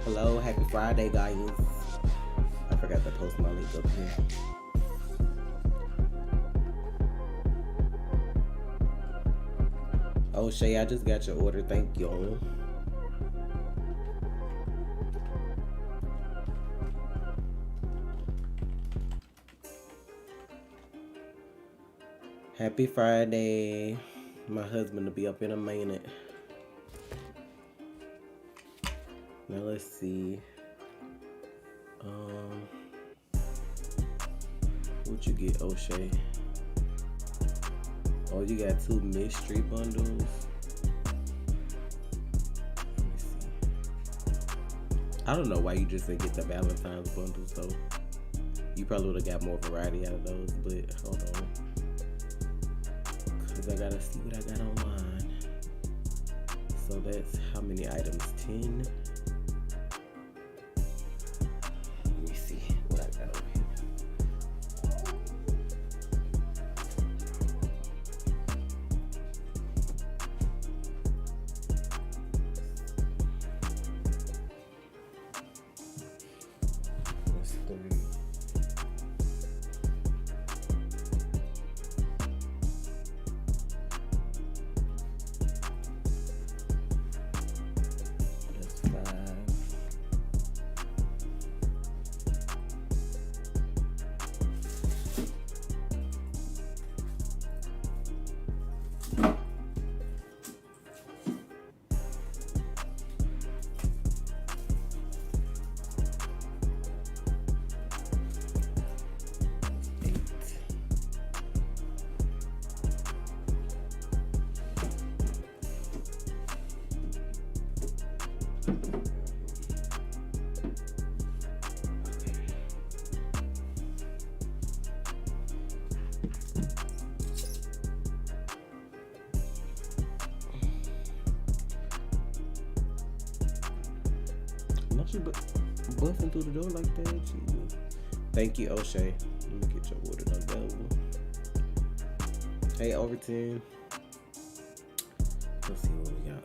Hello, happy Friday, guys. I forgot to post my link up here. Oh, Shay, I just got your order. Thank you. Happy Friday. My husband will be up in a minute. Now let's see. What you get, O'Shea? Oh, you got 2 mystery bundles. Let me see. I don't know why you just didn't get the Valentine's bundles though. You probably would have got more variety out of those, but hold on. Cause I gotta see what I got online. So that's how many items? 10. Busting through the door like that, Jesus. Thank you, O'Shea. Let me get your order available. Hey, Overton. Let's see what we got.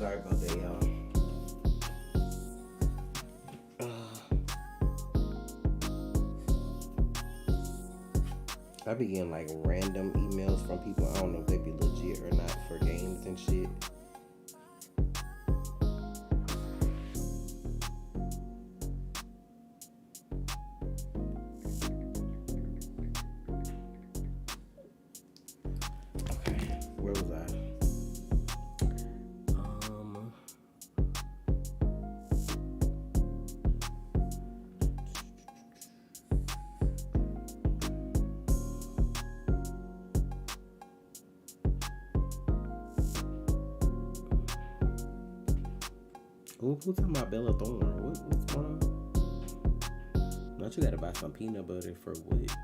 Sorry about that, y'all. I be getting like random emails from people. I don't know if they be legit or not for games and shit. Okay, where was I? Who's talking about Bella Thorne? What's going on? Don't you gotta buy some peanut butter for Woods?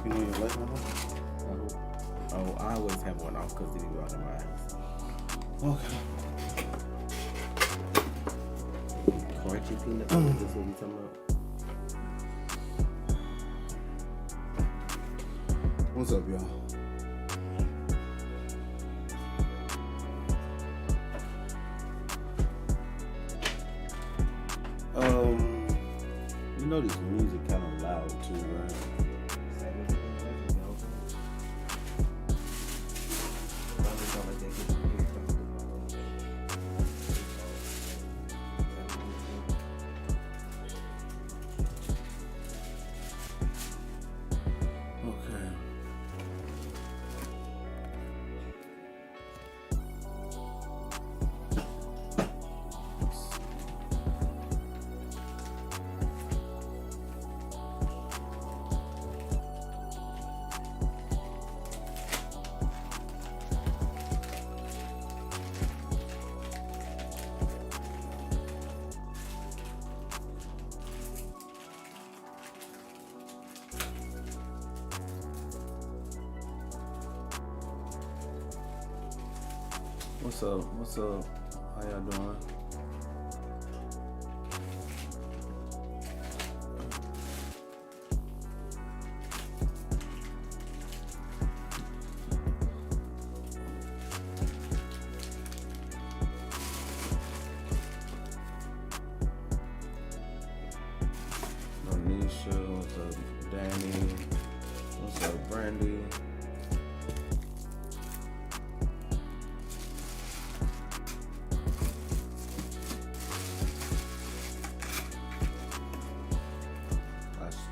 You know your light number? Oh, I always have one off because they go out of my house. Okay. Crunchy peanut butter, that's what we talking about. What's up, y'all? You know this music kind of loud too, right? What's up? What's up? How y'all doing? Anisha, what's up? Danny, what's up? Brandy.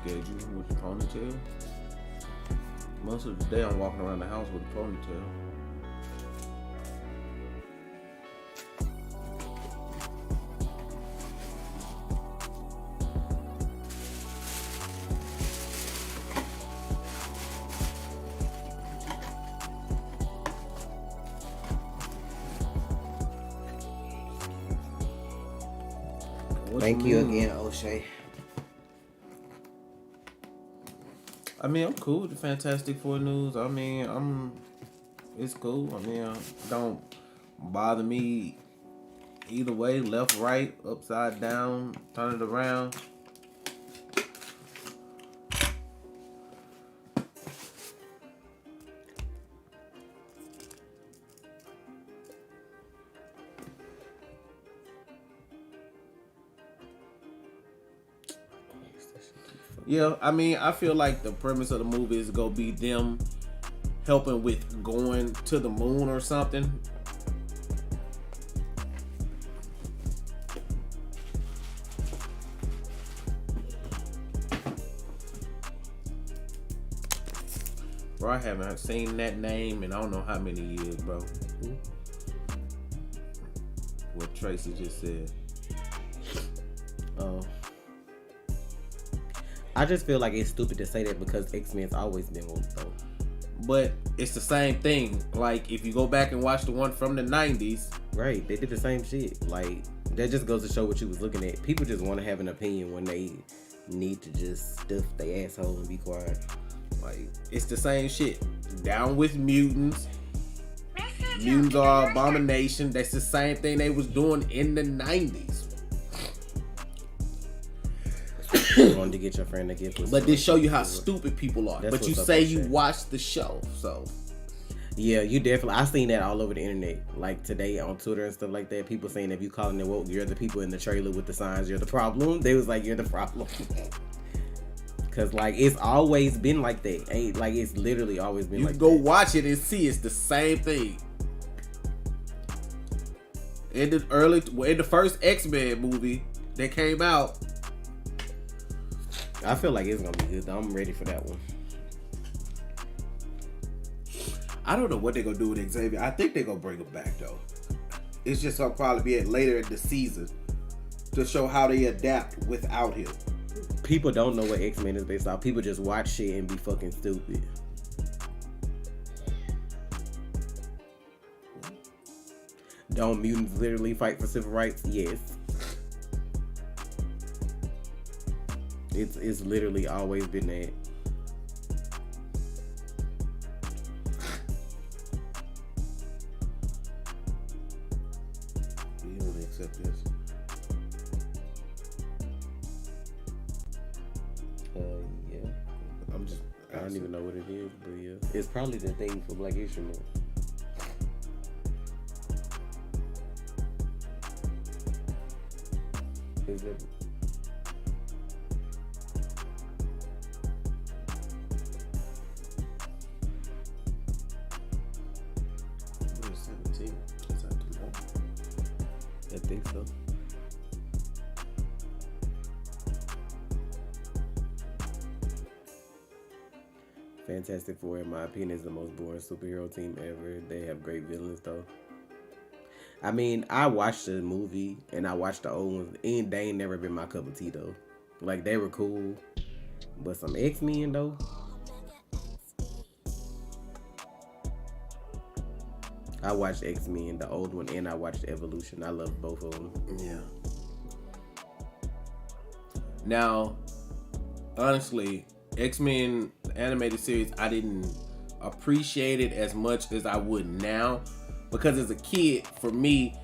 Schedule with the ponytail. Most of the day I'm walking around the house with a ponytail. Thank you again, O'Shea. I mean, I'm cool with the Fantastic Four news. I mean, it's cool. I mean, don't bother me either way, left, right, upside down, turn it around. Yeah, I mean, I feel like the premise of the movie is gonna be them helping with going to the moon or something. Bro, I haven't seen that name in I don't know how many years, bro. What Tracy just said. Oh. I just feel like it's stupid to say that because X-Men's always been woke though. But it's the same thing. Like, if you go back and watch the one from the 90s. Right, they did the same shit. Like, that just goes to show what you was looking at. People just want to have an opinion when they need to just stuff their asshole and be quiet. Like, it's the same shit. Down with mutants. Mutants are abomination. That's the same thing they was doing in the 90s. Wanted to get your friend to get pussy. But this show you how stupid people are. That's but you what's say up, you Shay. watched the show, so. Yeah, you definitely. I seen that all over the internet, like today on Twitter and stuff like that. People saying if you calling it woke, you're the people in the trailer with the signs. You're the problem. They was like, you're the problem. Cause like it's always been like that. Ain't like it's literally always been. You like go that. watch it and see it's the same thing. In the first Xmen movie that came out. I feel like it's gonna be good. I'm ready for that one. I don't know what they're gonna do with Xavier. I think they're gonna bring him back though. It's just gonna probably be later in the season to show how they adapt without him. People don't know what X-Men is based off. People just watch shit and be fucking stupid. Don't mutants literally fight for civil rights? Yes. It's literally always been that. You don't accept this. Yeah. I'm just. I don't even know what it is, but yeah. It's probably the thing for Black History Month. Is it? What is 17? Is that too long? I think so. Fantastic Four, in my opinion, is the most boring superhero team ever. They have great villains, though. I mean, I watched the movie and I watched the old ones, and they ain't never been my cup of tea, though. Like, they were cool, but some X-Men, though. I watched X-Men, the old one, and I watched Evolution. I love both of them. Yeah. Now, honestly, X-Men animated series, I didn't appreciate it as much as I would now, because as a kid, for me,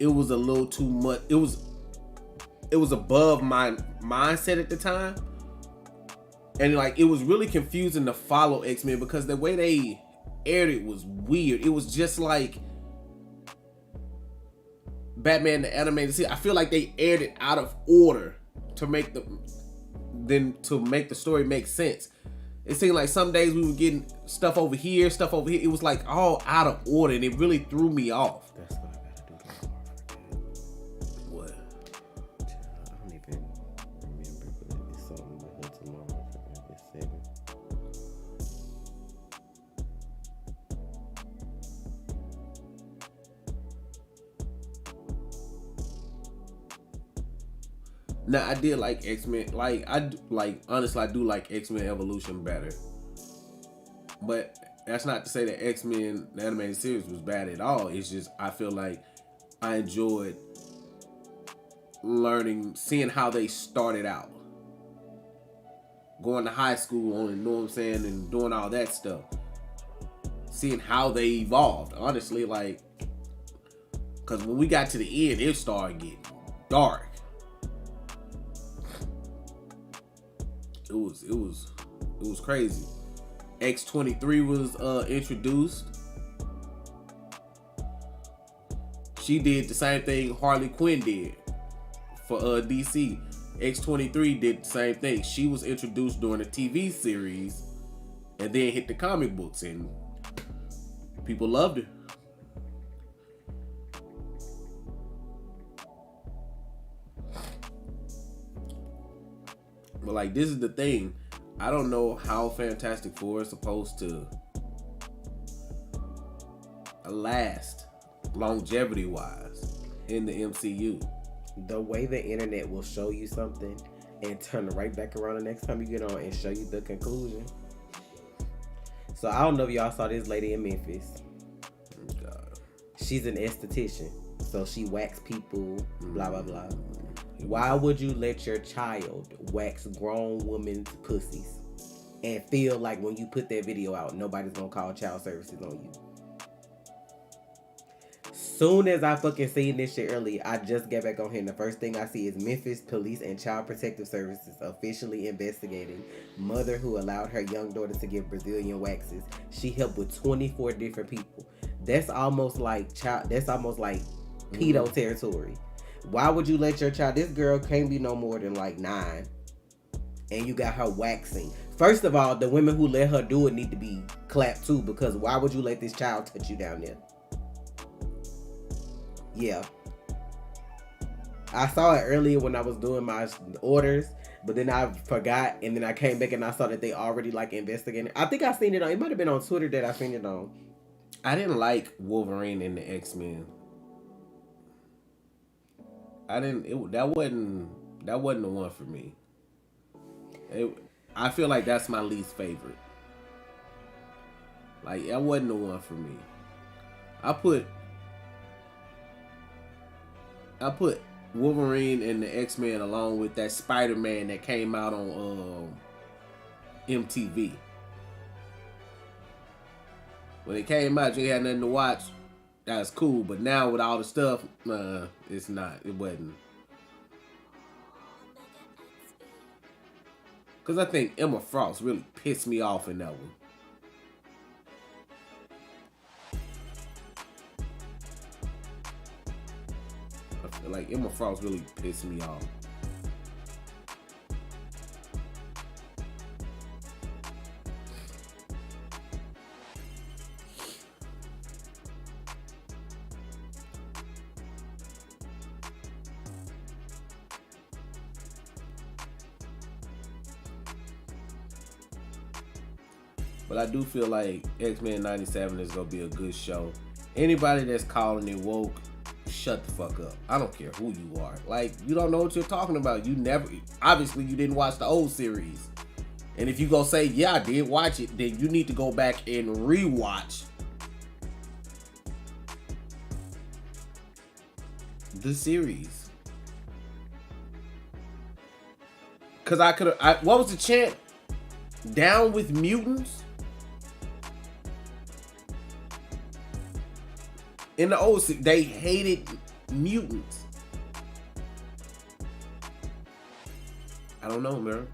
it was a little too much. It was above my mindset at the time, and like it was really confusing to follow X-Men because the way they aired it was weird. It was just like Batman the animated series. I feel like they aired it out of order to make the story make sense. It seemed like some days we were getting stuff over here, stuff over here. It was like all out of order, and it really threw me off. That's what I gotta do tomorrow. What? I don't even remember, but it's something with her tomorrow. It's 7. Now I did like X-Men. Honestly, I do like X-Men Evolution better. But that's not to say that X-Men the animated series was bad at all. It's just I feel like I enjoyed seeing how they started out, going to high school, you know what I'm saying, and doing all that stuff. Seeing how they evolved, honestly, like, because when we got to the end, it started getting dark. It was crazy. X-23 was introduced. She did the same thing Harley Quinn did for DC. X-23 did the same thing. She was introduced during a TV series and then hit the comic books, and people loved her. But like, this is the thing. I don't know how Fantastic Four is supposed to last longevity-wise in the MCU. The way the internet will show you something and turn it right back around the next time you get on and show you the conclusion. So I don't know if y'all saw this lady in Memphis. God. She's an esthetician. So she wax people, blah, blah, blah. Why would you let your child wax grown women's pussies and feel like when you put that video out, nobody's gonna call child services on you? Soon as I fucking seen this shit earlier, I just get back on here and the first thing I see is Memphis Police and Child Protective Services officially investigating mother who allowed her young daughter to get Brazilian waxes. She helped with 24 different people. That's almost like pedo territory. Why would you let your child, this girl can't be no more than like 9, and you got her waxing? First of all, the women who let her do it need to be clapped too, because why would you let this child touch you down there? Yeah. I saw it earlier when I was doing my orders, but then I forgot, and then I came back and I saw that they already like investigating. I think I seen it on, it might have been on Twitter that I seen it on. I didn't like Wolverine and the Xmen. That wasn't the one for me. I feel like that's my least favorite. Like, that wasn't the one for me. I put Wolverine and the X-Men along with that Spider-Man that came out on MTV. When it came out, you had nothing to watch. That was cool, but now with all the stuff, it's not. It wasn't. Because I think Emma Frost really pissed me off in that one. I feel like Emma Frost really pissed me off. But I do feel like X-Men 97 is going to be a good show. Anybody that's calling it woke, shut the fuck up. I don't care who you are. Like, you don't know what you're talking about. Obviously you didn't watch the old series. And if you go say, yeah, I did watch it, then you need to go back and rewatch the series. Because what was the chant? Down with mutants? In the old series, they hated mutants. I don't know, man.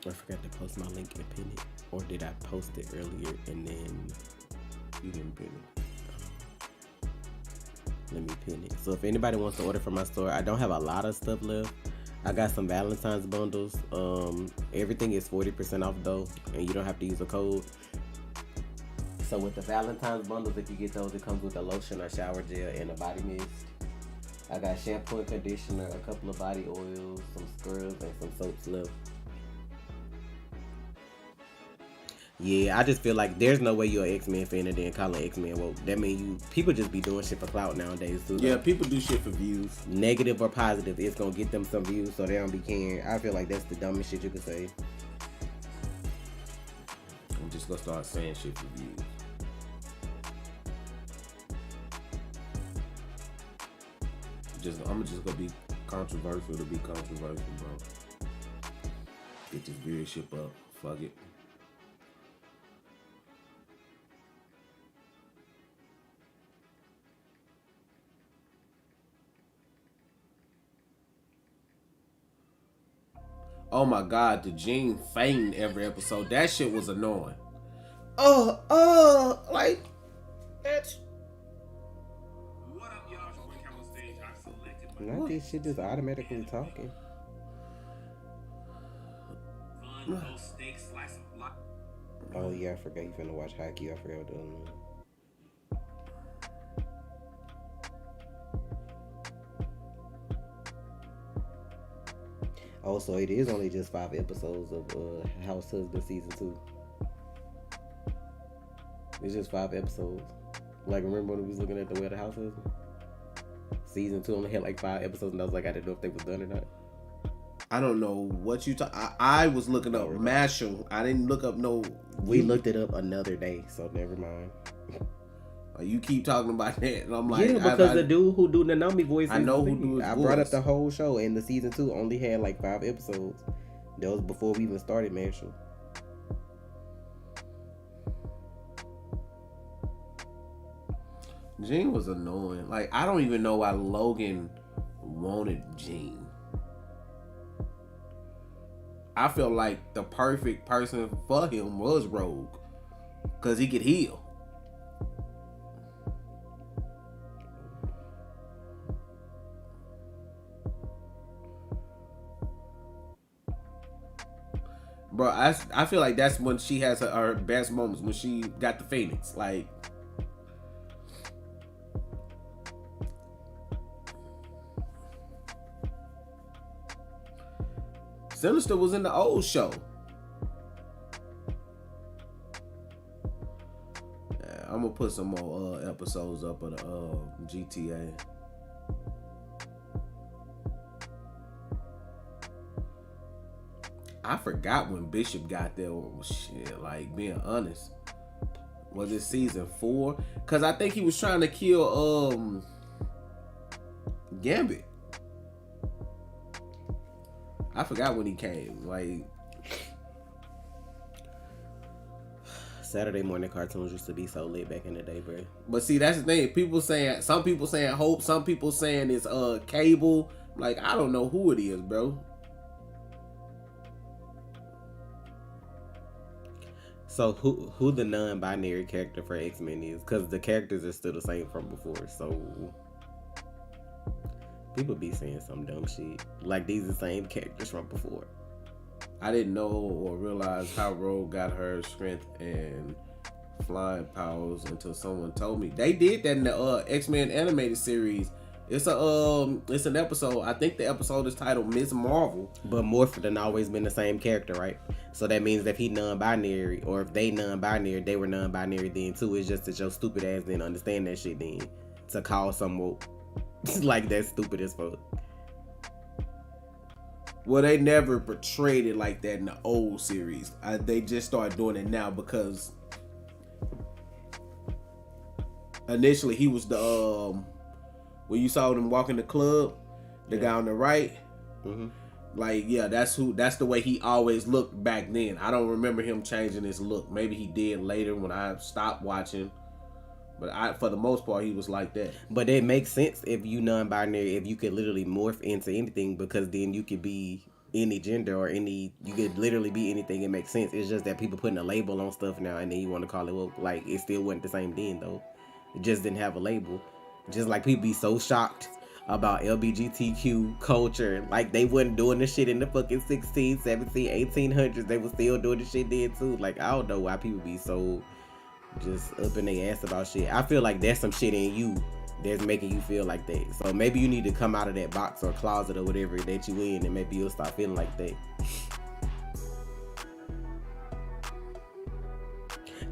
I forgot to post my link and pin it. Or did I post it earlier and then You didn't pin it. Let me pin it. So if anybody wants to order from my store, I don't have a lot of stuff left. I got some Valentine's bundles. Everything is 40% off though, and you don't have to use a code. So with the Valentine's bundles, if you get those, it comes with a lotion, a shower gel, and a body mist. I got shampoo and conditioner, a couple of body oils, some scrubs, and some soaps left. Yeah, I just feel like there's no way you're an X-Men fan and then calling X-Men woke. That means people just be doing shit for clout nowadays too. Yeah, people do shit for views. Negative or positive, it's gonna get them some views so they don't be caring. I feel like that's the dumbest shit you could say. I'm just gonna start saying shit for views. I'm just gonna be controversial to be controversial, bro. Get this viewership up. Fuck it. Oh my god, the Gene fainting every episode. That shit was annoying. Like, bitch. Not this shit just automatically talking. Oh yeah, I forgot you finna watch hockey. I forgot what the other one. Oh, so it is only just 5 episodes of House Husband season 2. It's just 5 episodes. Like, remember when we was looking at the Way of the House Husband? Season 2 only had like 5 episodes, and I was like, I didn't know if they was done or not. I don't know what you talk. I was looking up Mashal. I didn't look up no. We looked it up another day, so never mind. You keep talking about that, and I'm like, yeah, because the dude who do Nanami voice, I know who do his I voice. brought up the whole show, and the season 2 only had like 5 episodes. That was before we even started Mashal. Gene was annoying. Like, I don't even know why Logan wanted Gene. I feel like the perfect person for him was Rogue, because he could heal. Bro, I feel like that's when she has her best moments, when she got the Phoenix. Like, Sinister was in the old show. Yeah, I'm gonna put some more episodes up of the GTA. I forgot when Bishop got there. Shit, like, being honest, was it season 4? Cause I think he was trying to kill Gambit. I forgot when he came. Like, Saturday morning cartoons used to be so lit back in the day, bro. But see, that's the thing. Some people saying Hope, some people saying it's Cable. Like, I don't know who it is, bro. So who the non-binary character for X-Men is? Because the characters are still the same from before. So people be saying some dumb shit. Like, these are the same characters from before. I didn't know or realize how Rogue got her strength and flying powers until someone told me. They did that in the X-Men animated series. It's an episode. I think the episode is titled Ms. Marvel. But Morphin always been the same character, right? So that means that if he non-binary, or if they non-binary, they were non-binary then too. It's just that your stupid ass didn't understand that shit then. To call someone like that stupid as fuck. Well, they never portrayed it like that in the old series. They just started doing it now because initially he was the when you saw them walk in the club, the guy on the right. Mm-hmm. Like, yeah, that's the way he always looked back then. I don't remember him changing his look. Maybe he did later when I stopped watching. But for the most part, he was like that. But it makes sense if you non-binary, if you could literally morph into anything, because then you could be any gender or you could literally be anything. It makes sense. It's just that people putting a label on stuff now, and then you want to call it woke. Like, it still wasn't the same then, though. It just didn't have a label. Just like people be so shocked about LGBTQ culture. Like, they wasn't doing this shit in the fucking 16, 17, 1800s. They was still doing this shit then, too. Like, I don't know why people be so just up in their ass about shit. I feel like there's some shit in you that's making you feel like that. So maybe you need to come out of that box or closet or whatever that you in, and maybe you'll start feeling like that.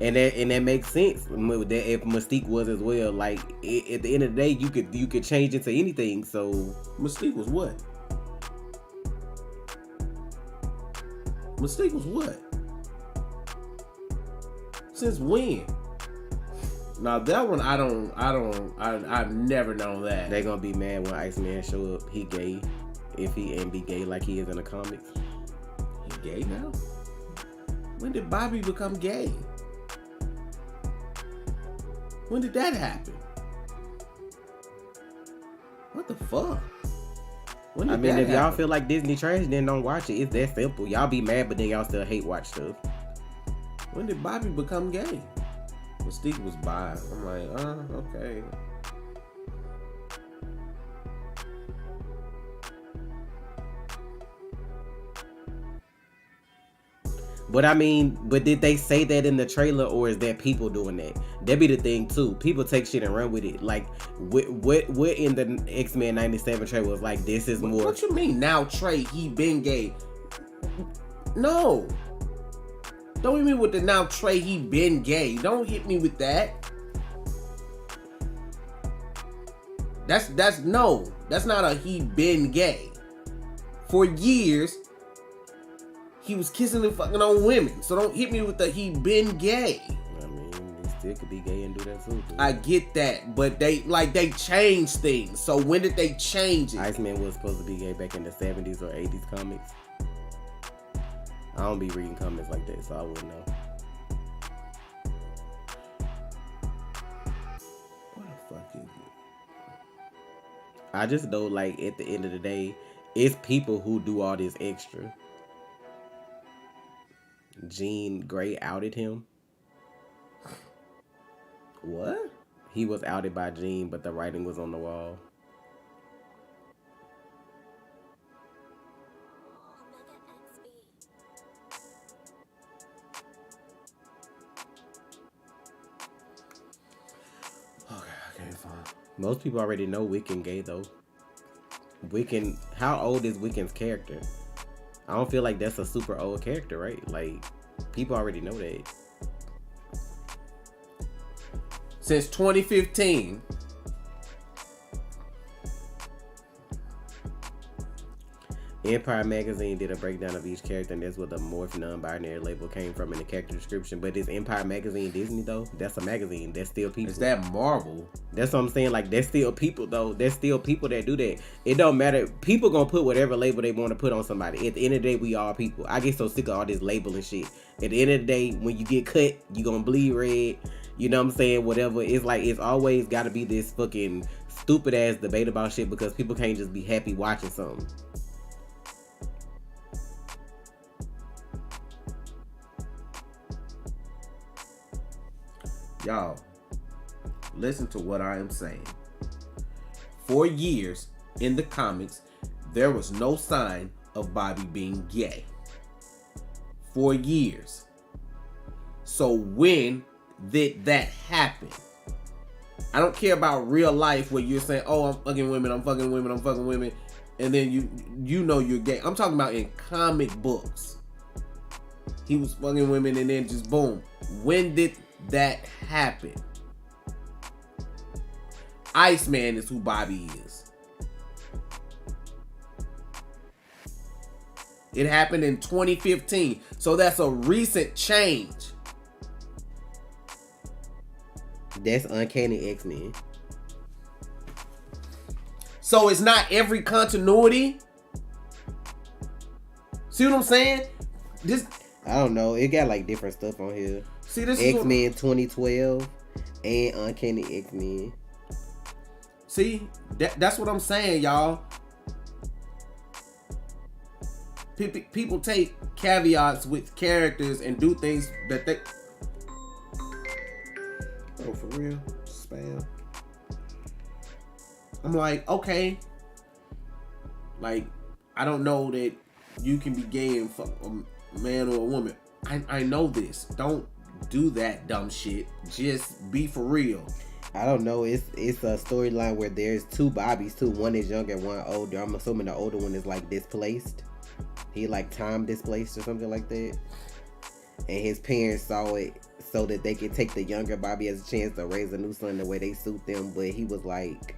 And that makes sense. That if Mystique was as well, like, at the end of the day, you could change into anything. So Mystique was what? Mystique was what? Since when? Now that one, I've never known that. they gonna be mad when Iceman show up. He gay, if he ain't be gay like he is in the comics. He gay now? When did Bobby become gay? When did that happen? What the fuck? When did I mean, that if y'all happen? feel like Disney trash, then don't watch it. It's that simple. Y'all be mad, but then y'all still hate watch stuff. When did Bobby become gay? Mystique was bi. I'm like, okay. But I mean, but did they say that in the trailer, or is that people doing that? That be the thing too. People take shit and run with it. Like, what in the X-Men '97 trailer was like, this is more. What you mean now, Trey? He been gay? No. Don't hit me with the now, Trey. He been gay. Don't hit me with that. That's no. That's not a he been gay. For years, he was kissing and fucking on women. So don't hit me with the he been gay. I mean, he still could be gay and do that too. I get that, but they changed things. So when did they change it? Iceman was supposed to be gay back in the 70s or 80s comics. I don't be reading comics like that, so I wouldn't know. What the fuck is it? I just know, like, at the end of the day, it's people who do all this extra. Jean Grey outed him. What? He was outed by Jean, but the writing was on the wall. Okay, fine. Most people already know Wiccan gay, though. Wiccan, how old is Wiccan's character? I don't feel like that's a super old character, right? Like, people already know that. Since 2015. Empire Magazine did a breakdown of each character, and that's where the morph non-binary label came from in the character description. But is Empire Magazine Disney, though? That's a magazine. That's still people. Is that Marvel? That's what I'm saying. Like, that's still people, though. There's still people that do that. It don't matter. People gonna put whatever label they want to put on somebody. At the end of the day, we all people. I get so sick of all this labeling shit. At the end of the day, when you get cut, you gonna bleed red. You know what I'm saying? Whatever. It's like, it's always got to be this fucking stupid ass debate about shit because people can't just be happy watching something. Y'all, listen to what I am saying. For years in the comics, there was no sign of Bobby being gay. For years. So when did that happen? I don't care about real life where you're saying, oh, I'm fucking women, I'm fucking women, I'm fucking women, and then you know you're gay. I'm talking about in comic books. He was fucking women and then just boom. When did that happen? Iceman is who Bobby is. It happened in 2015. So that's a recent change. That's Uncanny X-Men. So it's not every continuity. See what I'm saying? This, I don't know. It got like different stuff on here. see, this X-Men 2012 and Uncanny X-Men. See, that's what I'm saying, y'all. People take caveats with characters and do things that they... Oh, for real? Spam. I'm like, okay. Like, I don't know that you can be gay and fuck a man or a woman. I know this. Don't do that dumb shit. Just be for real. I don't know. It's a storyline where there's two Bobbies too. One is younger, one older. I'm assuming the older one is like displaced. He like time displaced or something like that. And his parents saw it so that they could take the younger Bobby as a chance to raise a new son the way they suit them. But he was like,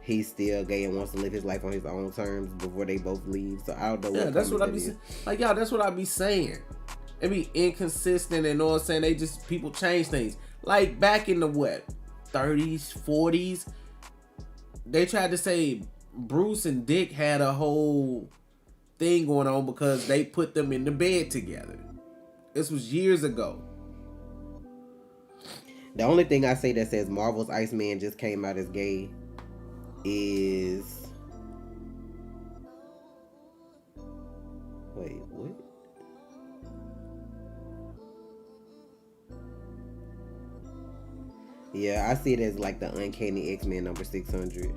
he's still gay and wants to live his life on his own terms before they both leave. So I don't know. Yeah, that's what I be saying. Like, y'all, that's what I be saying. It be inconsistent and all saying they just, people change things. Like back in the what, 30s, 40s, they tried to say Bruce and Dick had a whole thing going on because they put them in the bed together. This was years ago. The only thing I say that says Marvel's Iceman just came out as gay is... Wait, what? Yeah, I see it as like the Uncanny X-Men number 600.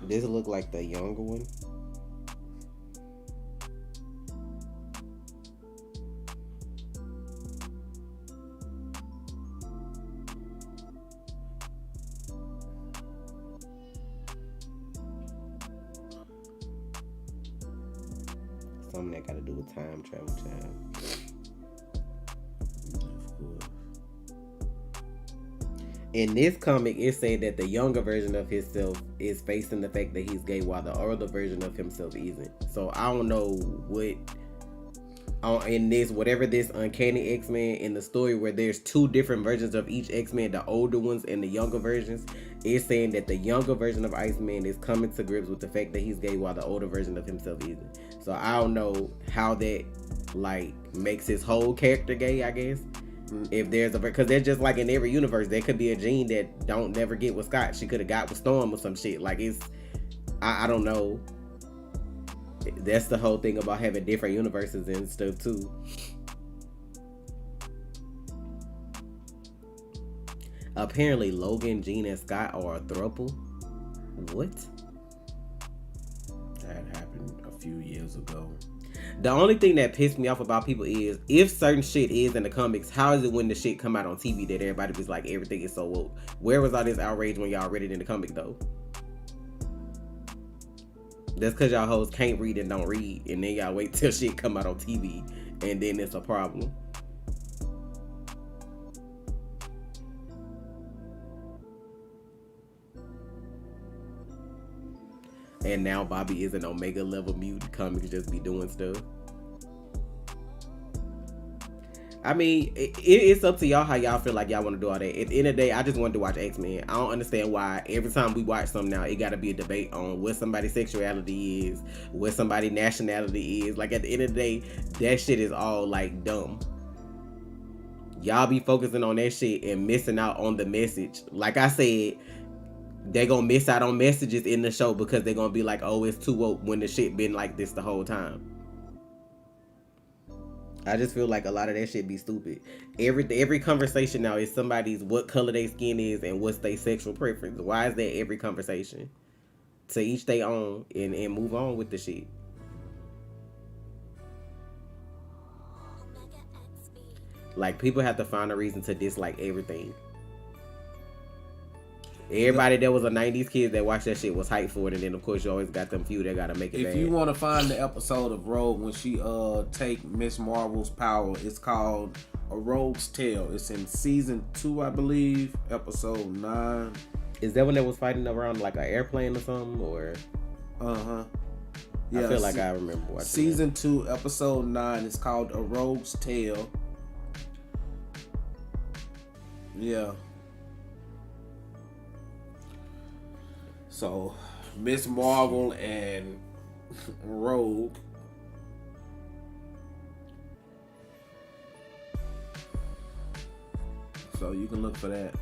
This look like the younger one. Something that got to do with time travel time. In this comic, it said that the younger version of himself is facing the fact that he's gay, while the older version of himself isn't. So I don't know what in this, whatever this uncanny X-Men in the story where there's two different versions of each X-Men, the older ones and the younger versions, it's saying that the younger version of Iceman is coming to grips with the fact that he's gay, while the older version of himself isn't. So I don't know how that like makes his whole character gay, I guess. If there's because there's just like in every universe there could be a Jean that don't never get with Scott. She could have got with Storm or some shit. Like it's I don't know. That's the whole thing about having different universes and stuff too. Apparently Logan, Jean, and Scott are a throuple. What? That happened a few years ago. The only thing that pissed me off about people is if certain shit is in the comics, how is it when the shit come out on TV that everybody was like everything is so woke? Where was all this outrage when y'all read it in the comic though? That's because y'all hoes can't read and don't read, and then y'all wait till shit come out on TV, and then it's a problem. And now Bobby is an Omega level mutant. Comics just be doing stuff. I mean, it's up to y'all how y'all feel like y'all want to do all that. At the end of the day, I just wanted to watch X-Men. I don't understand why every time we watch something now, it got to be a debate on what somebody's sexuality is, what somebody's nationality is. Like, at the end of the day, that shit is all, like, dumb. Y'all be focusing on that shit and missing out on the message. Like I said, they're gonna miss out on messages in the show because they're gonna be like, oh, it's too woke when the shit been like this the whole time. I just feel like a lot of that shit be stupid. Every conversation now is somebody's what color their skin is and what's their sexual preference. Why is that every conversation? To each their own and move on with the shit. Like, people have to find a reason to dislike everything. Everybody that was a 90s kid that watched that shit was hyped for it, and then of course you always got them few that gotta make it bad. If you want to find the episode of Rogue when she take Miss Marvel's power, it's called A Rogue's Tale. It's in season 2, I believe, episode 9. Is that when they was fighting around like an airplane or something, or? Yeah, I feel like I remember watching season 2, episode 9. It's called A Rogue's Tale. Yeah. So, Miss Marvel and Rogue. So you can look for that.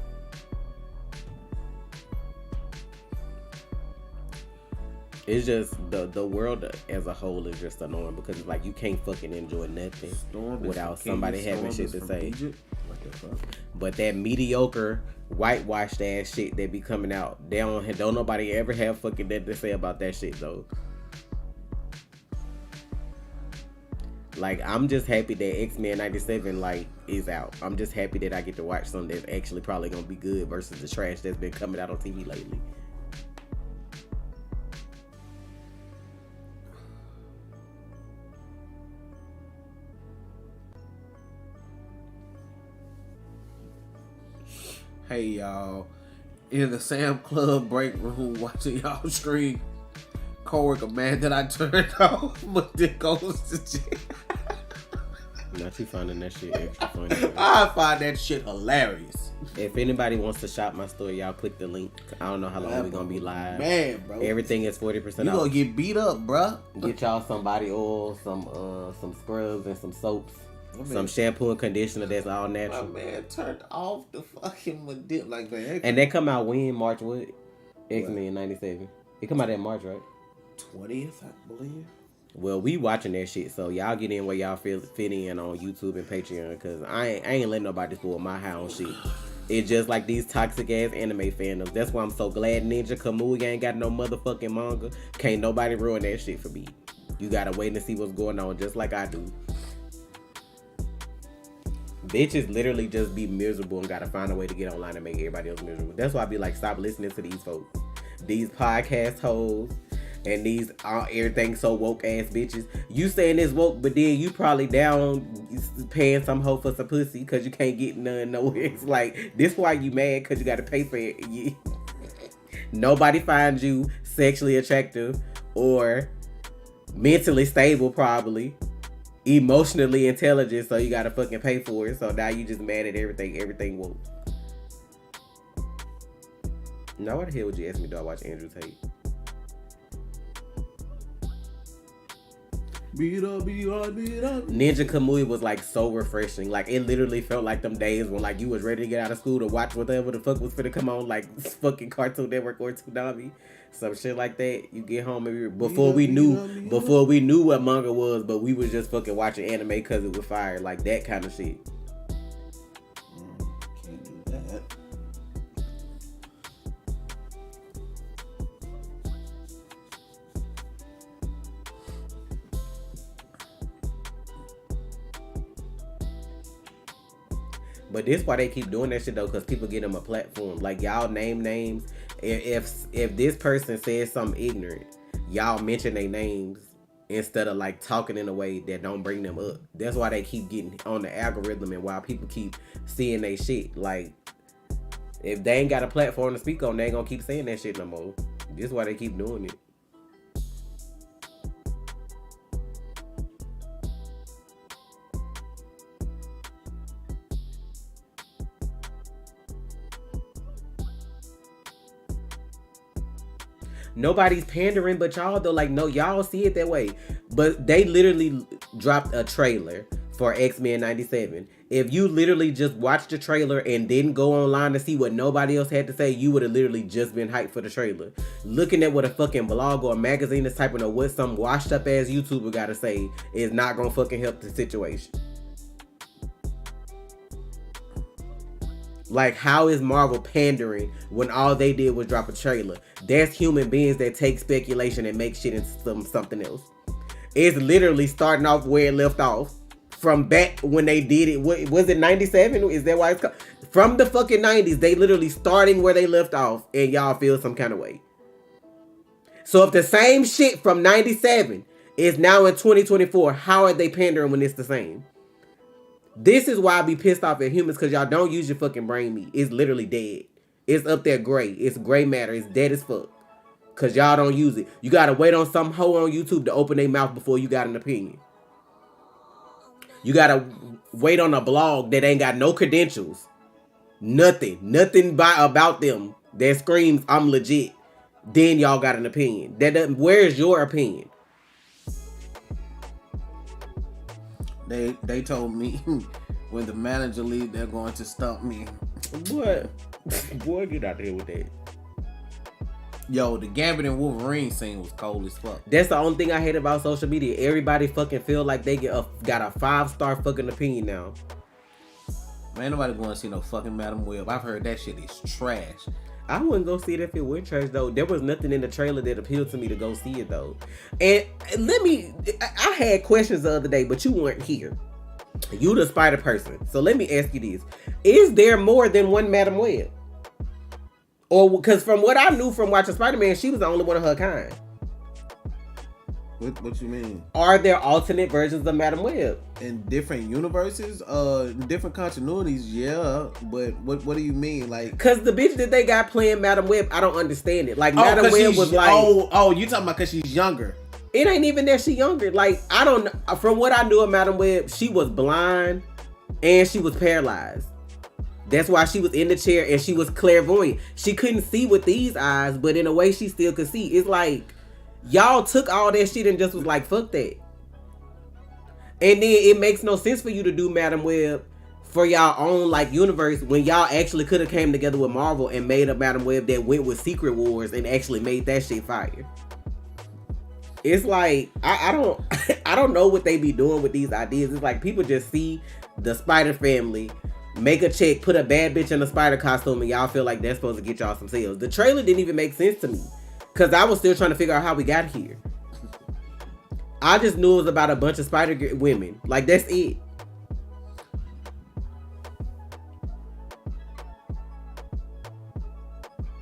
It's just the world as a whole is just annoying because it's like you can't fucking enjoy nothing without somebody having shit to say. What the fuck? But that mediocre whitewashed ass shit that be coming out, don't nobody ever have fucking that to say about that shit though. Like, I'm just happy that X-Men 97 like is out. I'm just happy that I get to watch something that's actually probably gonna be good versus the trash that's been coming out on TV lately. Hey y'all, in the Sam Club break room watching y'all stream, coworker man that I turned off, but then goes to jail. Not you finding that shit extra funny. I find that shit hilarious. If anybody wants to shop my store, y'all click the link. I don't know how long we're gonna be live. Man, bro, everything is 40% off. You gonna get beat up, bro. Get y'all some body oil, some scrubs, and some soaps. Some shampoo and conditioner that's all natural. My man turned off the fucking dip like man. And they come out when? March what? X-Men 97. It come out in March, right? 20th, I believe. Well, we watching that shit, so y'all get in where y'all fit in on YouTube and Patreon, because I ain't letting nobody spoil my house shit. It's just like these toxic ass anime fandoms. That's why I'm so glad Ninja Kamui ain't got no motherfucking manga. Can't nobody ruin that shit for me. You gotta wait and see what's going on, just like I do. Bitches literally just be miserable and gotta find a way to get online and make everybody else miserable. That's why I be like, stop listening to these folks. These podcast hoes and these everything so woke ass bitches. You saying this woke, but then you probably down paying some hoe for some pussy because you can't get none nowhere. It's like, this why you mad, because you gotta pay for it. Nobody finds you sexually attractive or mentally stable, probably emotionally intelligent, so you gotta fucking pay for it. So now you just mad at everything woke. Now why the hell would you ask me, do I watch Andrew Tate? Ninja Kamui was like so refreshing. Like, it literally felt like them days when like you was ready to get out of school to watch whatever the fuck was finna come on, like fucking Cartoon Network or Toonami, some shit like that. You get home and before we knew what manga was, but we was just fucking watching anime because it was fire, like that kind of shit. Can't do that. But this why they keep doing that shit though, because people get them a platform. Like, y'all name names. If this person says something ignorant, y'all mention their names instead of like talking in a way that don't bring them up. That's why they keep getting on the algorithm and why people keep seeing they shit. Like, if they ain't got a platform to speak on, they ain't gonna keep saying that shit no more. This is why they keep doing it. Nobody's pandering but y'all though. Like, no, y'all see it that way. But they literally dropped a trailer for Xmen 97. If you literally just watched the trailer and didn't go online to see what nobody else had to say, you would have literally just been hyped for the trailer. Looking at what a fucking blog or a magazine is typing of what some washed up ass YouTuber gotta say is not gonna fucking help the situation. Like, how is Marvel pandering when all they did was drop a trailer? There's human beings that take speculation and make shit into something else. It's literally starting off where it left off. From back when they did it. What, was it 97? Is that why it's called? From the fucking 90s, they literally starting where they left off and y'all feel some kind of way. So if the same shit from 97 is now in 2024, how are they pandering when it's the same? This is why I be pissed off at humans, because y'all don't use your fucking brain meat. It's literally dead. It's up there gray. It's gray matter. It's dead as fuck. Because y'all don't use it. You got to wait on some hoe on YouTube to open their mouth before you got an opinion. You got to wait on a blog that ain't got no credentials. Nothing about them that screams, I'm legit. Then y'all got an opinion. Where's your opinion? They told me when the manager leave, they're going to stump me. What? Boy, get out there with that. Yo, the Gambit and Wolverine scene was cold as fuck. That's the only thing I hate about social media. Everybody fucking feel like they got a 5-star fucking opinion now. Man, nobody going to see no fucking Madam Web. I've heard that shit is trash. I wouldn't go see it if it were trash though. There was nothing in the trailer that appealed to me to go see it though. And I had questions the other day, but you weren't here. You the spider person. So let me ask you this. Is there more than one Madam Web? Or, because from what I knew from watching Spider-Man, she was the only one of her kind. What you mean? Are there alternate versions of Madam Web? In different universes? Different continuities, yeah. But what do you mean? Like, because the bitch that they got playing Madam Web, I don't understand it. Like, Madam Web was like... Oh, you talking about because she's younger. It ain't even that she younger. Like, I don't know. From what I knew of Madam Web, she was blind and she was paralyzed. That's why she was in the chair and she was clairvoyant. She couldn't see with these eyes, but in a way she still could see. It's like, y'all took all that shit and just was like, fuck that. And then it makes no sense for you to do Madam Web for y'all own like universe when y'all actually could have came together with Marvel and made a Madam Web that went with Secret Wars and actually made that shit fire. It's like, I don't know what they be doing with these ideas. It's like people just see the Spider Family make a check, put a bad bitch in a spider costume, and y'all feel like that's supposed to get y'all some sales. The trailer didn't even make sense to me, because I was still trying to figure out how we got here. I just knew it was about a bunch of spider women. Like, that's it.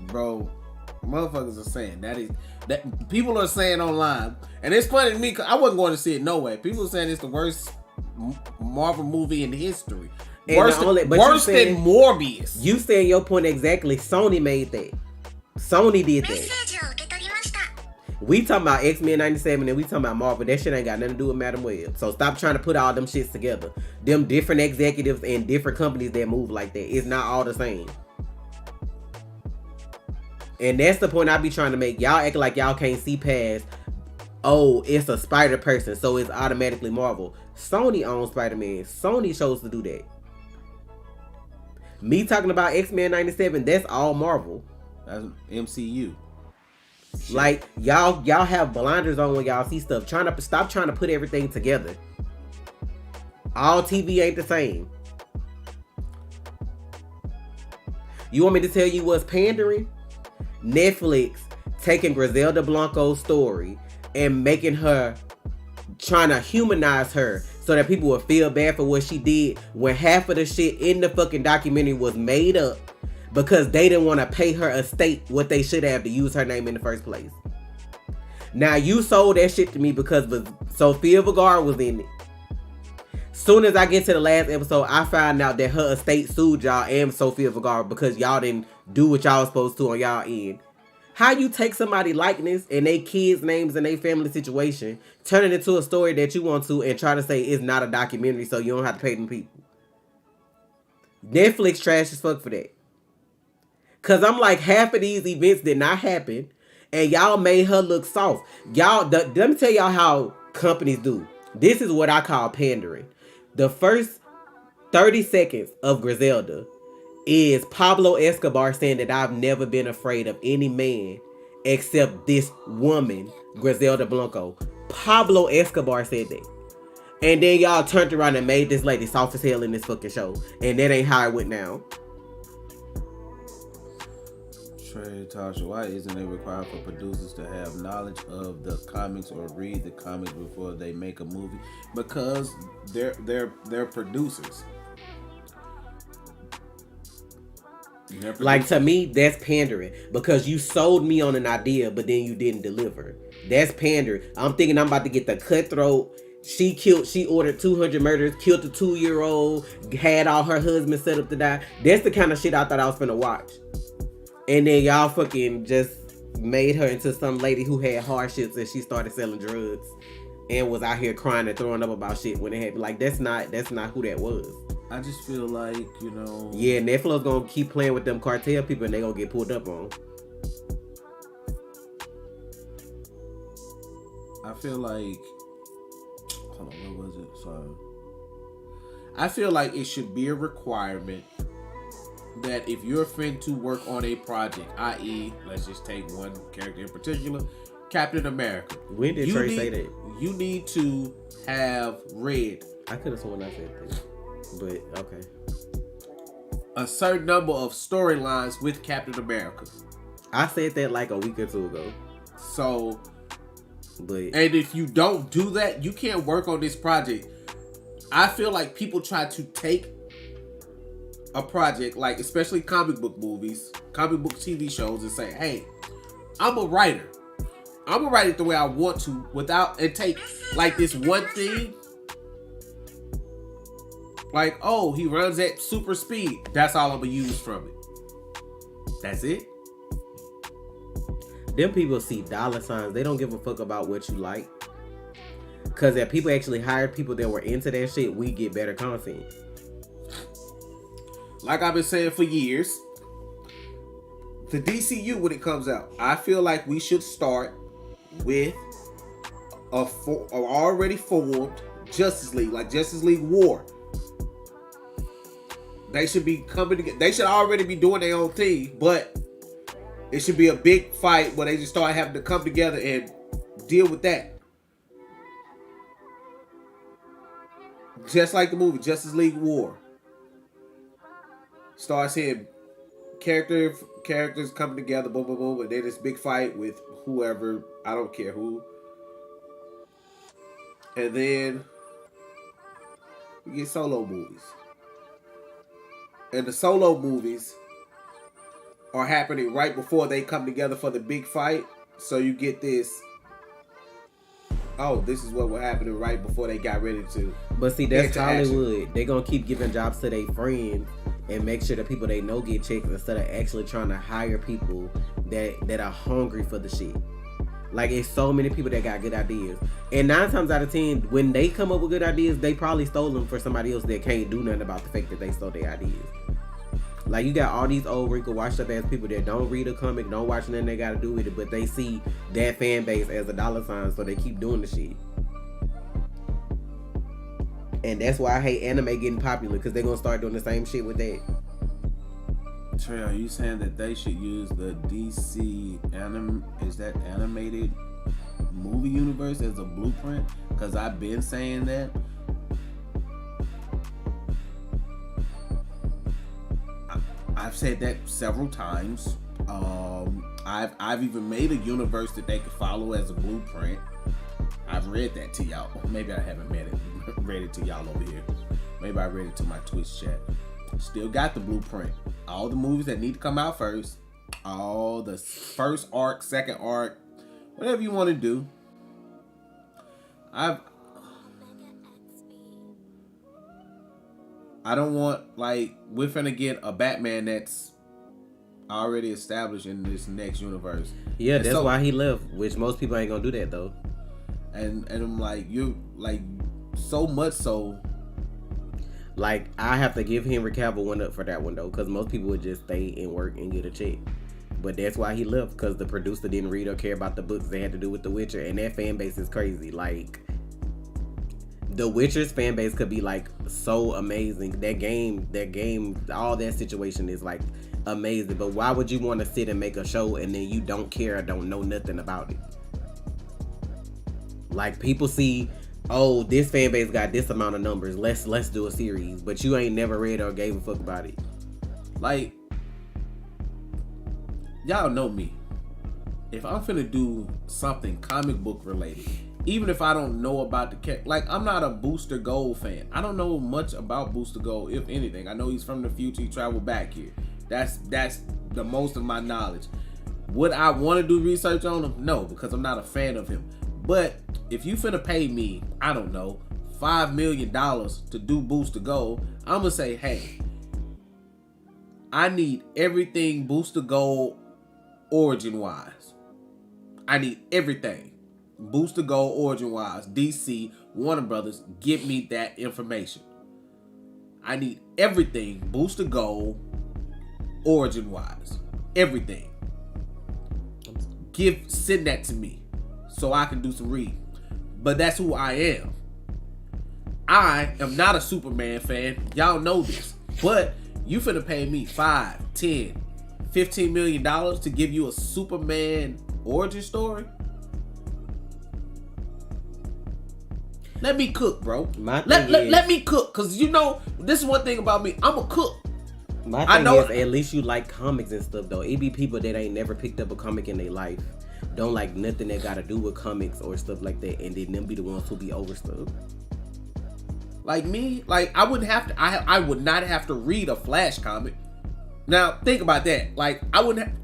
Bro, motherfuckers are saying that people are saying online, and it's funny to me because I wasn't going to see it no way. People are saying it's the worst Marvel movie in history. Worse than Morbius. You saying your point exactly. Sony made that. Sony did that. We talking about Xmen 97 and we talking about Marvel. That shit ain't got nothing to do with Madam Web. So stop trying to put all them shits together. Them different executives and different companies that move like that. It's not all the same. And that's the point I be trying to make. Y'all act like y'all can't see past, oh, it's a Spider person, so it's automatically Marvel. Sony owns Spider-Man. Sony chose to do that. Me talking about Xmen 97, that's all Marvel. That's MCU. Shit. Like, y'all have blinders on when y'all see stuff. Stop trying to put everything together. All TV ain't the same. You want me to tell you what's pandering? Netflix taking Griselda Blanco's story and making her, trying to humanize her so that people would feel bad for what she did, when half of the shit in the fucking documentary was made up because they didn't want to pay her estate what they should have to use her name in the first place. Now, you sold that shit to me because Sofia Vergara was in it. Soon as I get to the last episode, I found out that her estate sued y'all and Sofia Vergara because y'all didn't do what y'all was supposed to on y'all end. How you take somebody's likeness and they kids' names and they family situation, turn it into a story that you want to, and try to say it's not a documentary so you don't have to pay them people? Netflix trash as fuck for that. Cause I'm like, half of these events did not happen, and y'all made her look soft. Let me tell y'all how companies do. This is what I call pandering. The first 30 seconds of Griselda is Pablo Escobar saying that I've never been afraid of any man except this woman, Griselda Blanco. Pablo Escobar said that. And then y'all turned around and made this lady soft as hell in this fucking show. And that ain't how it went down. Trey, Tasha, why isn't it required for producers to have knowledge of the comics or read the comics before they make a movie? Because they're producers. Like, to me, that's pandering. Because you sold me on an idea, but then you didn't deliver. That's pandering. I'm thinking I'm about to get the cutthroat. She ordered 200 murders, killed a 2-year-old, had all her husbands set up to die. That's the kind of shit I thought I was finna watch. And then y'all fucking just made her into some lady who had hardships and she started selling drugs and was out here crying and throwing up about shit when it happened. Like, that's not who that was. I just feel like, you know... Yeah, Netflix gonna keep playing with them cartel people and they gonna get pulled up on. I feel like... Hold on, what was it? Sorry. I feel like it should be a requirement that if you're fin to work on a project, i.e., let's just take one character in particular, Captain America. When did Trey say that? You need to have read... I could have sworn I said that. But, okay. A certain number of storylines with Captain America. I said that like a week or two ago. So, but... And if you don't do that, you can't work on this project. I feel like people try to take a project, like especially comic book movies, comic book TV shows, and say, hey, I'm a writer. I'm gonna write it the way I want to and take like this one thing. Like, oh, he runs at super speed. That's all I'm gonna use from it. That's it. Them people see dollar signs. They don't give a fuck about what you like. Cause if people actually hired people that were into that shit, we get better content. Like I've been saying for years, the DCU when it comes out, I feel like we should start with a already formed Justice League, like Justice League War. They should be coming together. They should already be doing their own thing, but it should be a big fight where they just start having to come together and deal with that. Just like the movie Justice League War. start seeing characters coming together, boom, boom, boom, and then this big fight with whoever, I don't care who, and then we get solo movies, and the solo movies are happening right before they come together for the big fight, so you get this. Oh, this is what was happening right before they got ready to. But see, that's Hollywood. They gonna keep giving jobs to their friends and make sure the people they know get checks instead of actually trying to hire people that are hungry for the shit. Like, it's so many people that got good ideas, and 9 times out of 10, when they come up with good ideas, they probably stole them for somebody else that can't do nothing about the fact that they stole their ideas. Like, you got all these old wrinkled washed up ass people that don't read a comic, don't watch nothing they gotta do with it, but they see that fan base as a dollar sign, so they keep doing the shit. And that's why I hate anime getting popular, because they're gonna start doing the same shit with that. Trey, are you saying that they should use the DC animated movie universe as a blueprint? Because I've been saying that. I've said that several times. I've even made a universe that they could follow as a blueprint. I've read that to y'all. Maybe I haven't read it to y'all over here. Maybe I read it to my Twitch chat. Still got the blueprint. All the movies that need to come out first. All the first arc, second arc, whatever you want to do. I don't want, like, we're finna get a Batman that's already established in this next universe. Yeah, and that's why he left, which most people ain't gonna do that though. And I'm like, you like, so much so. Like, I have to give Henry Cavill one up for that one though, because most people would just stay and work and get a check. But that's why he left, because the producer didn't read or care about the books they had to do with The Witcher, and that fan base is crazy. Like, The Witcher's fan base could be like so amazing. That game, all that situation is like amazing. But why would you want to sit and make a show and then you don't care or don't know nothing about it? Like, people see, oh, this fan base got this amount of numbers, let's do a series, but you ain't never read or gave a fuck about it. Like, y'all know me. If I'm finna do something comic book related, even if I don't know about the character, like, I'm not a Booster Gold fan. I don't know much about Booster Gold, if anything. I know he's from the future. He traveled back here. That's the most of my knowledge. Would I want to do research on him? No, because I'm not a fan of him. But if you finna pay me, I don't know, $5 million to do Booster Gold, I'm gonna say, hey, I need everything Booster Gold origin-wise. I need everything. Booster Gold origin-wise. DC, Warner Brothers, give me that information. I need everything Booster Gold origin-wise. Everything. Send that to me so I can do some reading. But that's who I am. I am not a Superman fan. Y'all know this. But you finna pay me $5, $10, $15 million to give you a Superman origin story? Let me cook, bro. Let me cook, because you know, this is one thing about me. I'm a cook. My thing is, at least you like comics and stuff, though. It be people that ain't never picked up a comic in their life, don't like nothing that got to do with comics or stuff like that, and then them be the ones who be over stuff. Like me, like, I wouldn't have to. I would not have to read a Flash comic. Now think about that. Like, I wouldn't have.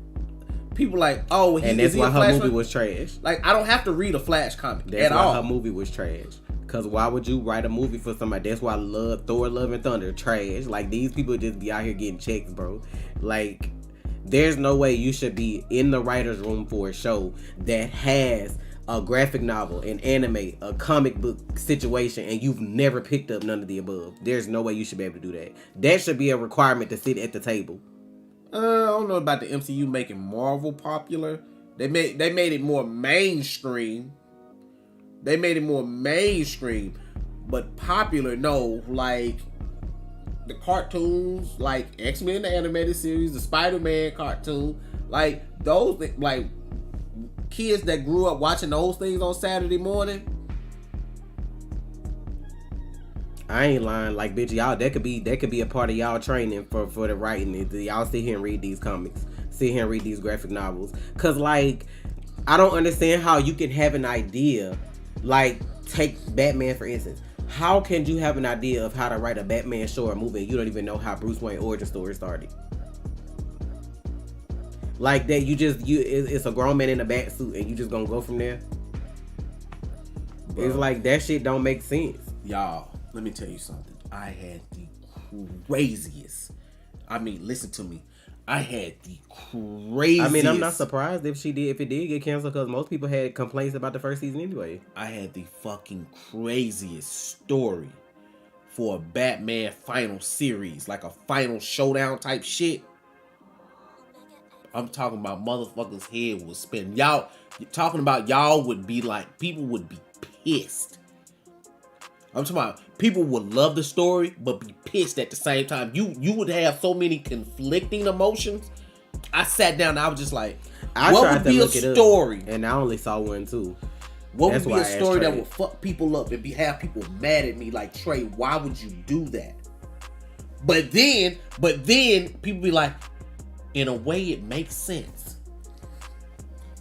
People like, oh, and that's why her movie was trash. Like, I don't have to read a Flash comic at all. Her movie was trash. Cause why would you write a movie for somebody? That's why I love Thor: Love and Thunder trash. Like, these people just be out here getting checks, bro. Like, there's no way you should be in the writer's room for a show that has a graphic novel, an anime, a comic book situation, and you've never picked up none of the above. There's no way you should be able to do that. That should be a requirement to sit at the table. I don't know about the MCU making Marvel popular. They made it more mainstream. But popular, no. Like, the cartoons, like Xmen the animated series, the Spider-Man cartoon, like those, like kids that grew up watching those things on Saturday morning. I ain't lying. Like, bitch, y'all, that could be a part of y'all training for the writing. Y'all sit here and read these comics, sit here and read these graphic novels. Cause like, I don't understand how you can have an idea. Like, take Batman for instance. How can you have an idea of how to write a Batman show or movie and you don't even know how Bruce Wayne origin story started? Like that, it's a grown man in a bat suit and you just gonna go from there. Bro, it's like that shit don't make sense. Y'all, let me tell you something. I had the craziest. I mean, listen to me. I had the craziest. I mean, I'm not surprised if it did get canceled because most people had complaints about the first season anyway. I had the fucking craziest story for a Batman final series, like a final showdown type shit. I'm talking about motherfuckers' head was spinning. Y'all talking about y'all would be like, people would be pissed. I'm talking about people would love the story, but be pissed at the same time. You would have so many conflicting emotions. I sat down and I was just like, what would be a story? And I only saw one too. What would be a story that would fuck people up and have people mad at me like, Trey, why would you do that? But then people be like, in a way it makes sense.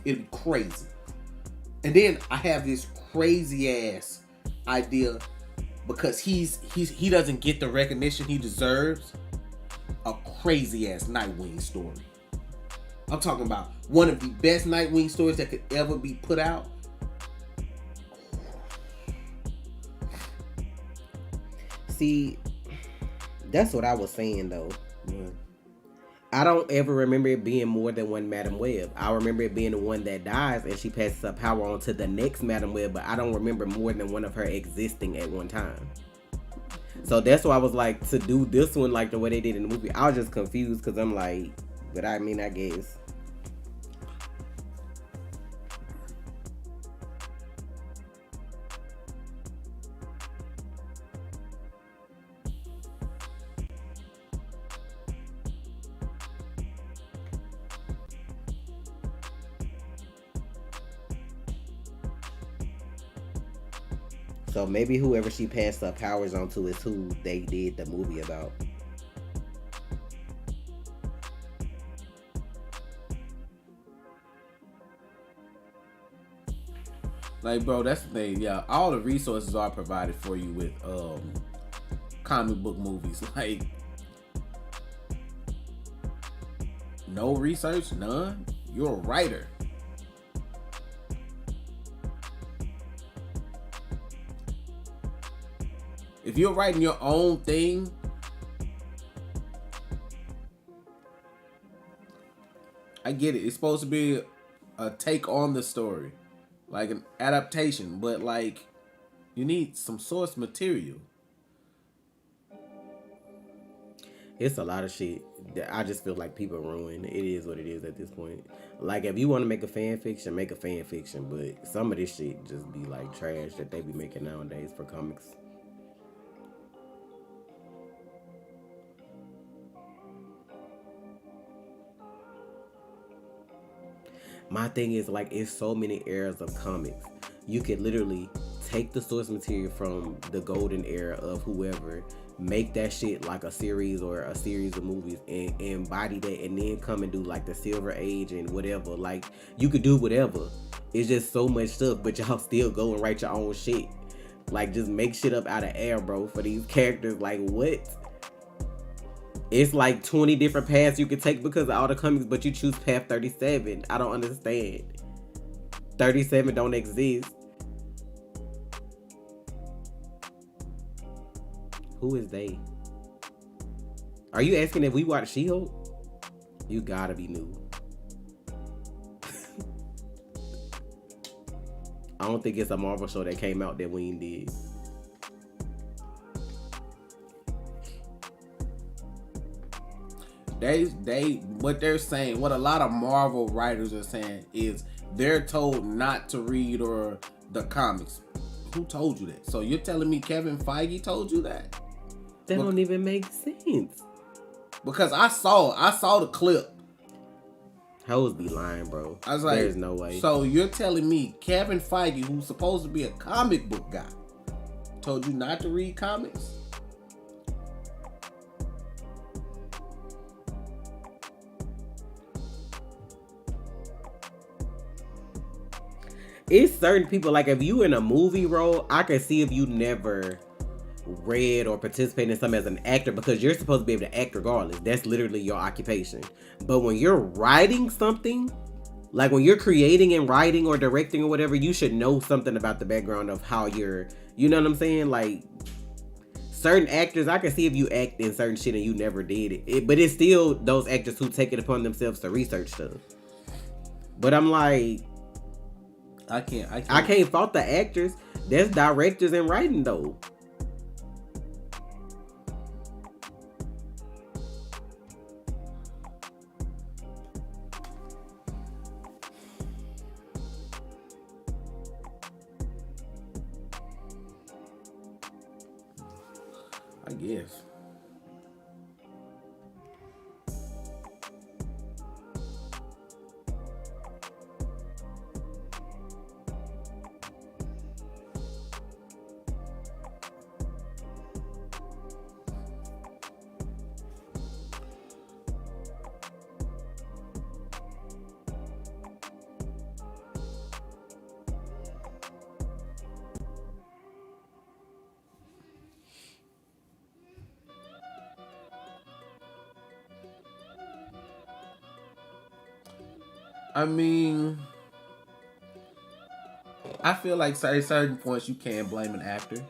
It'd be crazy. And then I have this crazy ass idea because he doesn't get the recognition he deserves. A crazy ass Nightwing story. I'm talking about one of the best Nightwing stories that could ever be put out. See, that's what I was saying though. Yeah. I don't ever remember it being more than one Madam Web. I remember it being the one that dies and she passes her power on to the next Madam Web, but I don't remember more than one of her existing at one time. So that's why I was like, to do this one like the way they did in the movie, I was just confused because I'm like, but I mean, I guess. So maybe whoever she passed her powers onto is who they did the movie about. Like, bro, that's the thing. Yeah, all the resources are provided for you with comic book movies. Like, no research, none. You're a writer. If you're writing your own thing, I get it. It's supposed to be a take on the story, like an adaptation, but like you need some source material. It's a lot of shit that I just feel like people ruin. It is what it is at this point. Like, if you want to make a fan fiction, make a fan fiction, but some of this shit just be like trash that they be making nowadays for comics. My thing is, like, it's so many eras of comics. You could literally take the source material from the golden era of whoever, make that shit like a series or a series of movies and embody that, and then come and do like the Silver Age and whatever. Like, you could do whatever. It's just so much stuff, but y'all still go and write your own shit. Like, just make shit up out of air, bro, for these characters. Like, what? It's like 20 different paths you can take because of all the comics, but you choose path 37. I don't understand. 37 don't exist. Who is they? Are you asking if we watch She-Hulk? You gotta be new. I don't think it's a Marvel show that came out that we ain't did. What they're saying, what a lot of Marvel writers are saying is they're told not to read or the comics. Who told you that? So you're telling me Kevin Feige told you that? That don't even make sense. Because I saw the clip. Hoes be lying, bro. I was like, there's no way. So you're telling me Kevin Feige, who's supposed to be a comic book guy, told you not to read comics? It's certain people, like if you in a movie role, I can see if you never read or participated in something as an actor, because you're supposed to be able to act regardless. That's literally your occupation. But when you're writing something, like when you're creating and writing or directing or whatever, you should know something about the background of how you're, you know what I'm saying? Like certain actors, I can see if you act in certain shit and you never did it. But it's still those actors who take it upon themselves to research stuff. But I'm like, I can't fault the actors. There's directors and writing though. I guess. I mean, I feel like at certain points you can't blame an actor.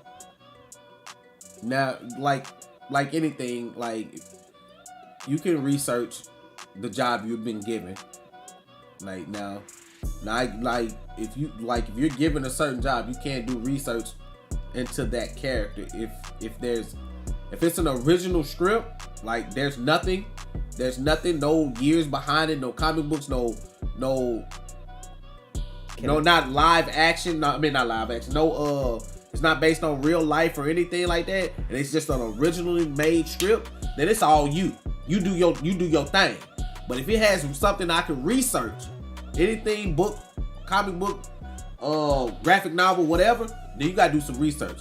Now, like anything, like you can research the job you've been given. Like now, like if you're given a certain job, you can't do research into that character. If it's an original script, like there's nothing, no years behind it, no comic books, no, not live action. Not live action. No, it's not based on real life or anything like that. And it's just an originally made script. Then it's all you. You do your thing. But if it has something I can research, anything, book, comic book, graphic novel, whatever, then you gotta do some research.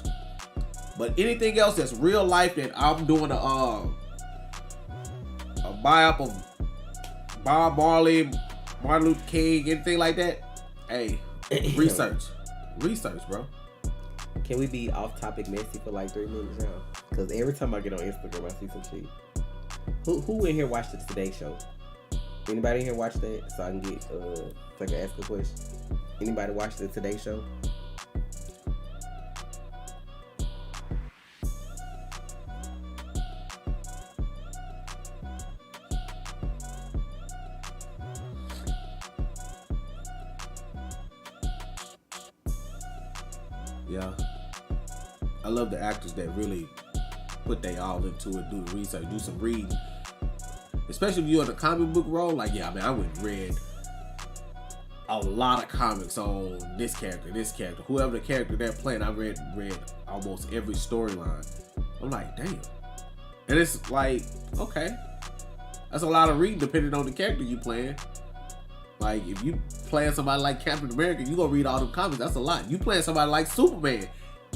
But anything else that's real life that I'm doing a biop of Bob Marley, Martin Luther King, anything like that, hey, research, bro. Can we be off topic messy for like 3 minutes now? Because every time I get on Instagram, I see some shit. Who in here watched the Today Show? Anybody in here watch that? So I can get so I can ask a question. Anybody watch the Today Show? Yeah, I love the actors that really put they all into it, do the research, do some reading. Especially if you're in a comic book role, like I went and read a lot of comics on this character, whoever the character they're playing. I read almost every storyline. I'm like, damn, and it's like, okay, that's a lot of reading depending on the character you playing. Like if you playing somebody like Captain America, you gonna read all the comics. That's a lot. You playing somebody like Superman,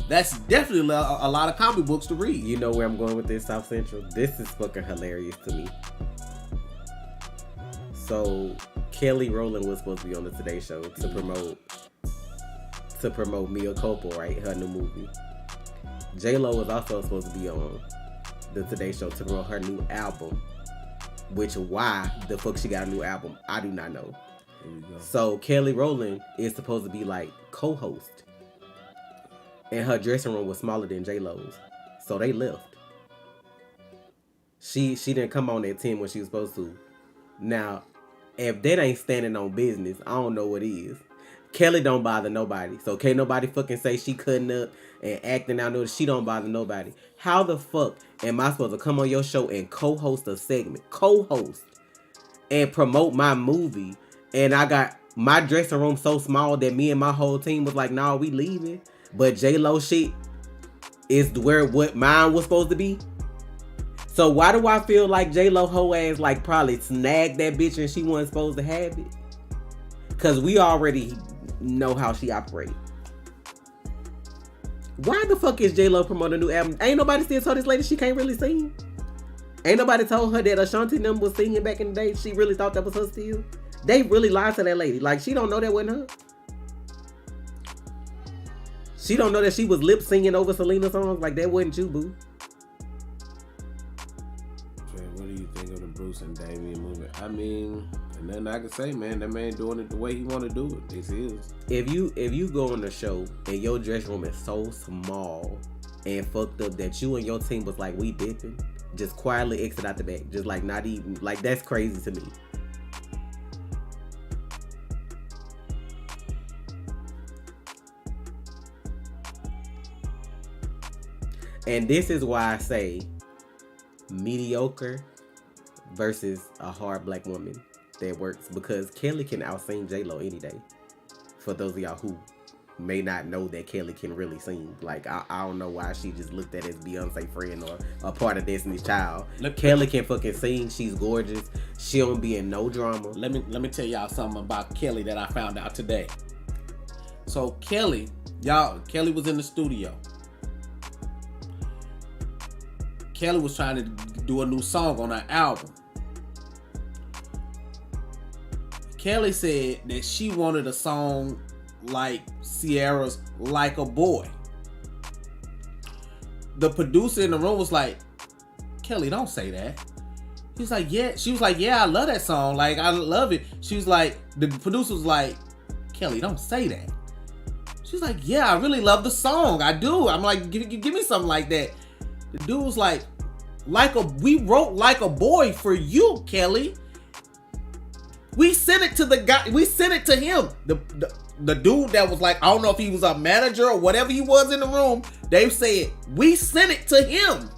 that's definitely a lot of comic books to read. You know where I'm going with this, South Central? This is fucking hilarious to me. So Kelly Rowland was supposed to be on the Today Show to promote Mia Culpa, right? Her new movie. J-Lo was also supposed to be on the Today Show to promote her new album. Which why the fuck she got a new album, I do not know. So Kelly Rowland is supposed to be like co-host. And her dressing room was smaller than J-Lo's. So they left. She didn't come on at 10 when she was supposed to. Now, if that ain't standing on business, I don't know what is. Kelly don't bother nobody. So can't nobody fucking say she cutting up and acting out. No, she don't bother nobody. How the fuck am I supposed to come on your show and co-host a segment? Co-host. And promote my movie. And I got my dressing room so small that me and my whole team was like, nah, we leaving. But J-Lo shit is where what mine was supposed to be. So why do I feel like J-Lo hoe ass like probably snagged that bitch and she wasn't supposed to have it? Because we already know how she operates. Why the fuck is J-Lo promoting a new album? Ain't nobody still told this lady she can't really sing? Ain't nobody told her that Ashanti and them was singing back in the day? She really thought that was her still? They really lied to that lady. Like, she don't know that wasn't her. She don't know that she was lip singing over Selena songs. Like, that wasn't you, boo. What do you think of the Bruce and Damian movie? I mean, nothing I can say, man. That man doing it the way he want to do it. It's his. If you go on the show and your dress room is so small and fucked up that you and your team was like, we dipping, just quietly exit out the back. Just like not even, like, that's crazy to me. And this is why I say mediocre versus a hard black woman that works, because Kelly can out-sing J-Lo any day. For those of y'all who may not know that Kelly can really sing. Like, I don't know why she just looked at as Beyonce friend or a part of Destiny's Child. Kelly can fucking sing. She's gorgeous. She don't be in no drama. Let me tell y'all something about Kelly that I found out today. So Kelly was in the studio. Kelly was trying to do a new song on her album. Kelly said that she wanted a song like Ciara's Like a Boy. The producer in the room was like, Kelly, don't say that. He's like, yeah. She was like, yeah, I love that song. Like, I love it. She was like, the producer was like, Kelly, don't say that. She's like, yeah, I really love the song. I do. I'm like, give me something like that. The dude was like, we wrote Like a Boy for you, Kelly. We sent it to the guy. We sent it to him. The dude that was like, I don't know if he was a manager or whatever he was in the room. They said, we sent it to him.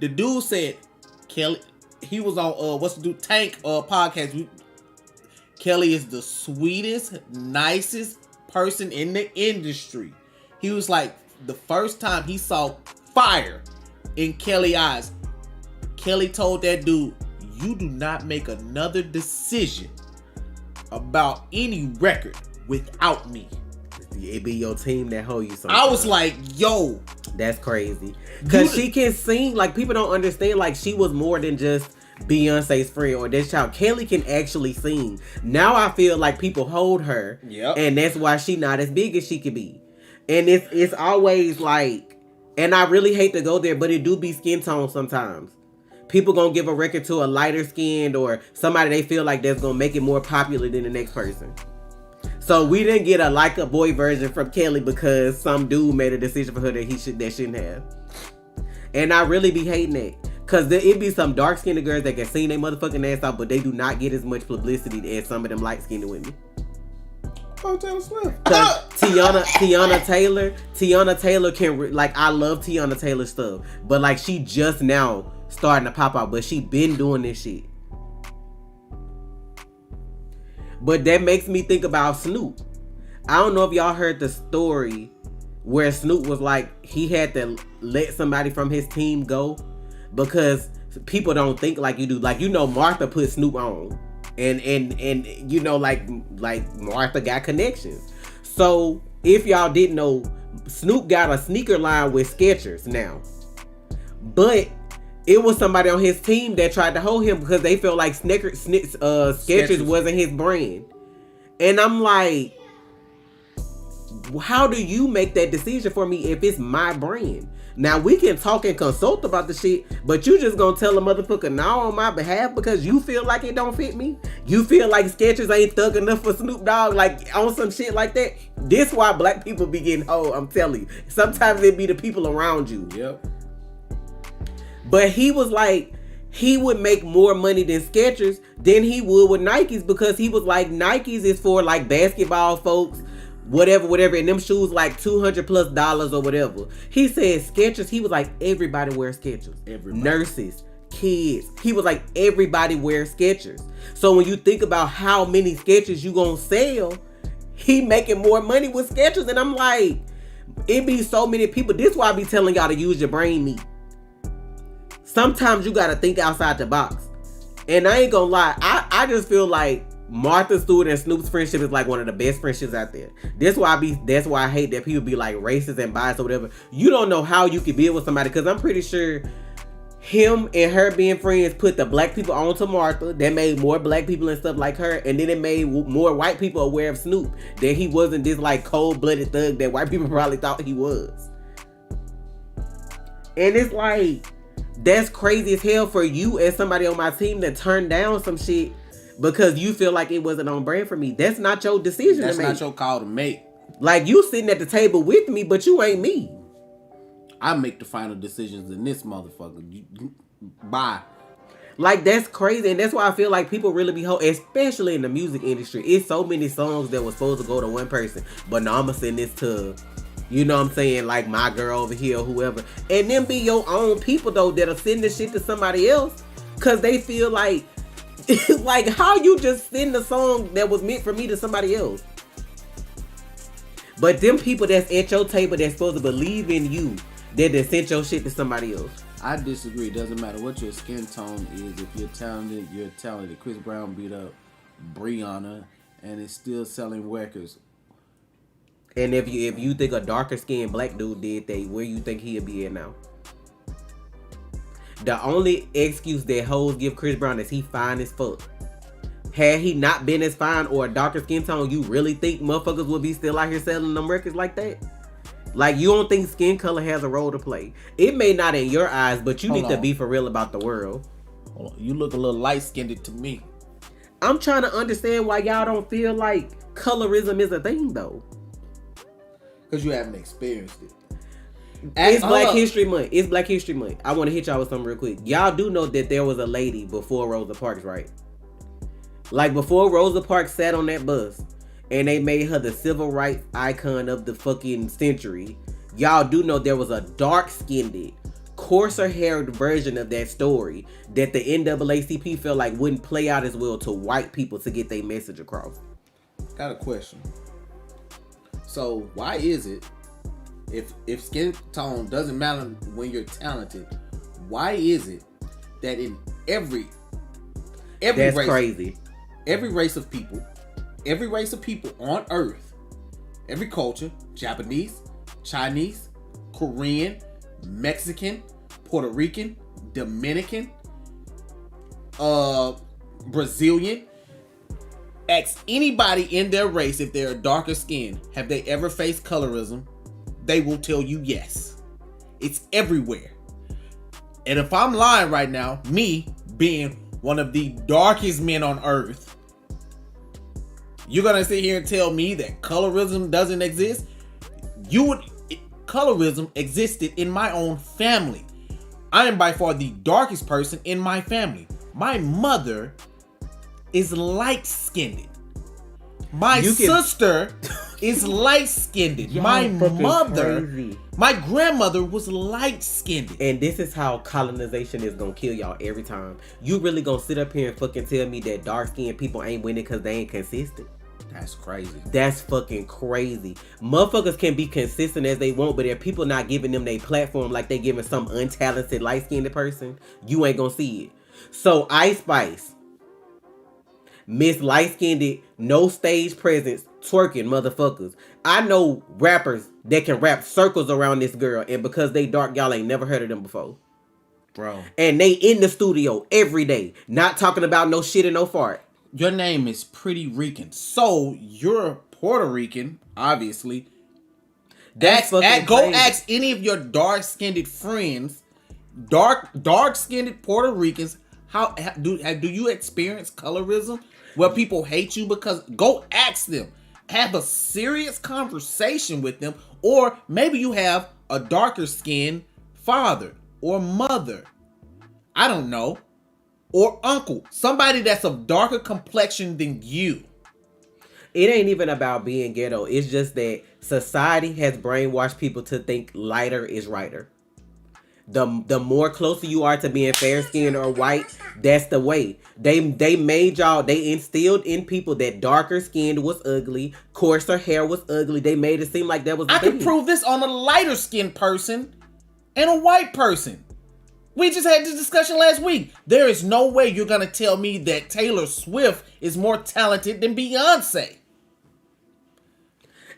The dude said, Kelly, he was on, what's the dude, Tank podcast. Kelly is the sweetest, nicest person in the industry. He was like, the first time he saw fire in Kelly's eyes, Kelly told that dude, you do not make another decision about any record without me. It be your team that hold you sometimes. I was like, yo. That's crazy. Because she can sing. Like, people don't understand. Like, she was more than just Beyonce's friend or this child. Kelly can actually sing. Now I feel like people hold her. Yep. And that's why she not as big as she could be. And it's always like, and I really hate to go there, but it do be skin tone sometimes. People gonna give a record to a lighter skinned or somebody they feel like that's gonna make it more popular than the next person. So we didn't get a Like a Boy version from Kelly because some dude made a decision for her that shouldn't have. And I really be hating that. Cause it be some dark skinned girls that can sing their motherfucking ass off, but they do not get as much publicity as some of them light skinned women. Oh, Taylor Swift. Tiana Taylor can, like, I love Tiana Taylor stuff, but like she just now starting to pop out, but she been doing this shit. But that makes me think about Snoop. I don't know if y'all heard the story where Snoop was like, he had to let somebody from his team go because people don't think like you do. Like, you know, Martha put Snoop on. And you know, like Martha got connections. So if y'all didn't know, Snoop got a sneaker line with Skechers now. But it was somebody on his team that tried to hold him because they felt like Skechers wasn't his brand. And I'm like, how do you make that decision for me if it's my brand? Now we can talk and consult about the shit, but you just gonna tell a motherfucker no on my behalf because you feel like it don't fit me? You feel like Skechers ain't thug enough for Snoop Dogg, like on some shit like that? This why black people be getting hoed, I'm telling you. Sometimes it be the people around you. Yep. But he was like, he would make more money than Skechers than he would with Nikes because he was like, Nikes is for like basketball folks, whatever, and them shoes like $200+ or whatever. He said Skechers, he was like, everybody wears Skechers. Everybody. Nurses, kids. He was like, everybody wears Skechers. So when you think about how many Skechers you gonna sell, he making more money with Skechers. And I'm like, it be so many people. This is why I be telling y'all to use your brain meat. Sometimes you gotta think outside the box. And I ain't gonna lie, I just feel like Martha Stewart and Snoop's friendship is like one of the best friendships out there. That's why I hate that people be like racist and biased or whatever. You don't know how you could be with somebody, because I'm pretty sure him and her being friends put the black people onto Martha. That made more black people and stuff like her, and then it made more white people aware of Snoop, that he wasn't this like cold-blooded thug that white people probably thought he was. And it's like, that's crazy as hell for you as somebody on my team to turn down some shit because you feel like it wasn't on brand for me. That's not your decision to make. That's not your call to make. Like, you sitting at the table with me, but you ain't me. I make the final decisions in this motherfucker. Bye. Like, that's crazy. And that's why I feel like people really be especially in the music industry. It's so many songs that was supposed to go to one person, but now I'm gonna send this to, you know what I'm saying, like my girl over here or whoever. And then be your own people though that'll send this shit to somebody else because they feel like like, how you just send the song that was meant for me to somebody else? But them people that's at your table that's supposed to believe in you, that they sent your shit to somebody else. I disagree. It doesn't matter what your skin tone is. If you're talented, you're talented. Chris Brown beat up Brianna and is still selling records. And if you think a darker skinned black dude did that, where you think he'd be at now? The only excuse that hoes give Chris Brown is he fine as fuck. Had he not been as fine or a darker skin tone, you really think motherfuckers would be still out here selling them records like that? Like, you don't think skin color has a role to play? It may not in your eyes, but you need to be for real about the world. Hold on. You look a little light-skinned to me. I'm trying to understand why y'all don't feel like colorism is a thing, though. Because you haven't experienced it. It's Black History Month. It's Black History Month. I want to hit y'all with something real quick. Y'all do know that there was a lady before Rosa Parks, right? Like, before Rosa Parks sat on that bus and they made her the civil rights icon of the fucking century, y'all do know there was a dark-skinned, coarser-haired version of that story that the NAACP felt like wouldn't play out as well to white people to get their message across. Got a question. So, why is it, if skin tone doesn't matter when you're talented, why is it that in every That's race, crazy. Every race of people on earth, every culture, Japanese, Chinese, Korean, Mexican, Puerto Rican, Dominican, Brazilian, ask anybody in their race if they're darker skinned, have they ever faced colorism? They will tell you yes. It's everywhere. And if I'm lying right now, me being one of the darkest men on earth, you're gonna sit here and tell me that colorism doesn't exist? Colorism existed in my own family. I am by far the darkest person in my family. My mother is light-skinned. My sister is light-skinned. My grandmother was light-skinned. And this is how colonization is gonna kill y'all every time. You really gonna sit up here and fucking tell me that dark-skinned people ain't winning because they ain't consistent? That's crazy. That's fucking crazy. Motherfuckers can be consistent as they want, but if people not giving them their platform like they giving some untalented light-skinned person, you ain't gonna see it. So Ice Spice, Miss Light-Skinned, no stage presence, twerking motherfuckers. I know rappers that can rap circles around this girl, and because they dark, y'all ain't never heard of them before. Bro. And they in the studio every day, not talking about no shit and no fart. Your name is Pretty Rican, so you're Puerto Rican, obviously. Go ask any of your dark-skinned friends, dark-skinned Puerto Ricans, how do you experience colorism? Where people hate you because, go ask them. Have a serious conversation with them. Or maybe you have a darker skinned father or mother. I don't know. Or uncle. Somebody that's of darker complexion than you. It ain't even about being ghetto. It's just that society has brainwashed people to think lighter is righter. The more closer you are to being fair skinned or white, that's the way. They made y'all, they instilled in people that darker skinned was ugly, coarser hair was ugly. They made it seem like that was the thing. I can prove this on a lighter skinned person and a white person. We just had this discussion last week. There is no way you're going to tell me that Taylor Swift is more talented than Beyonce.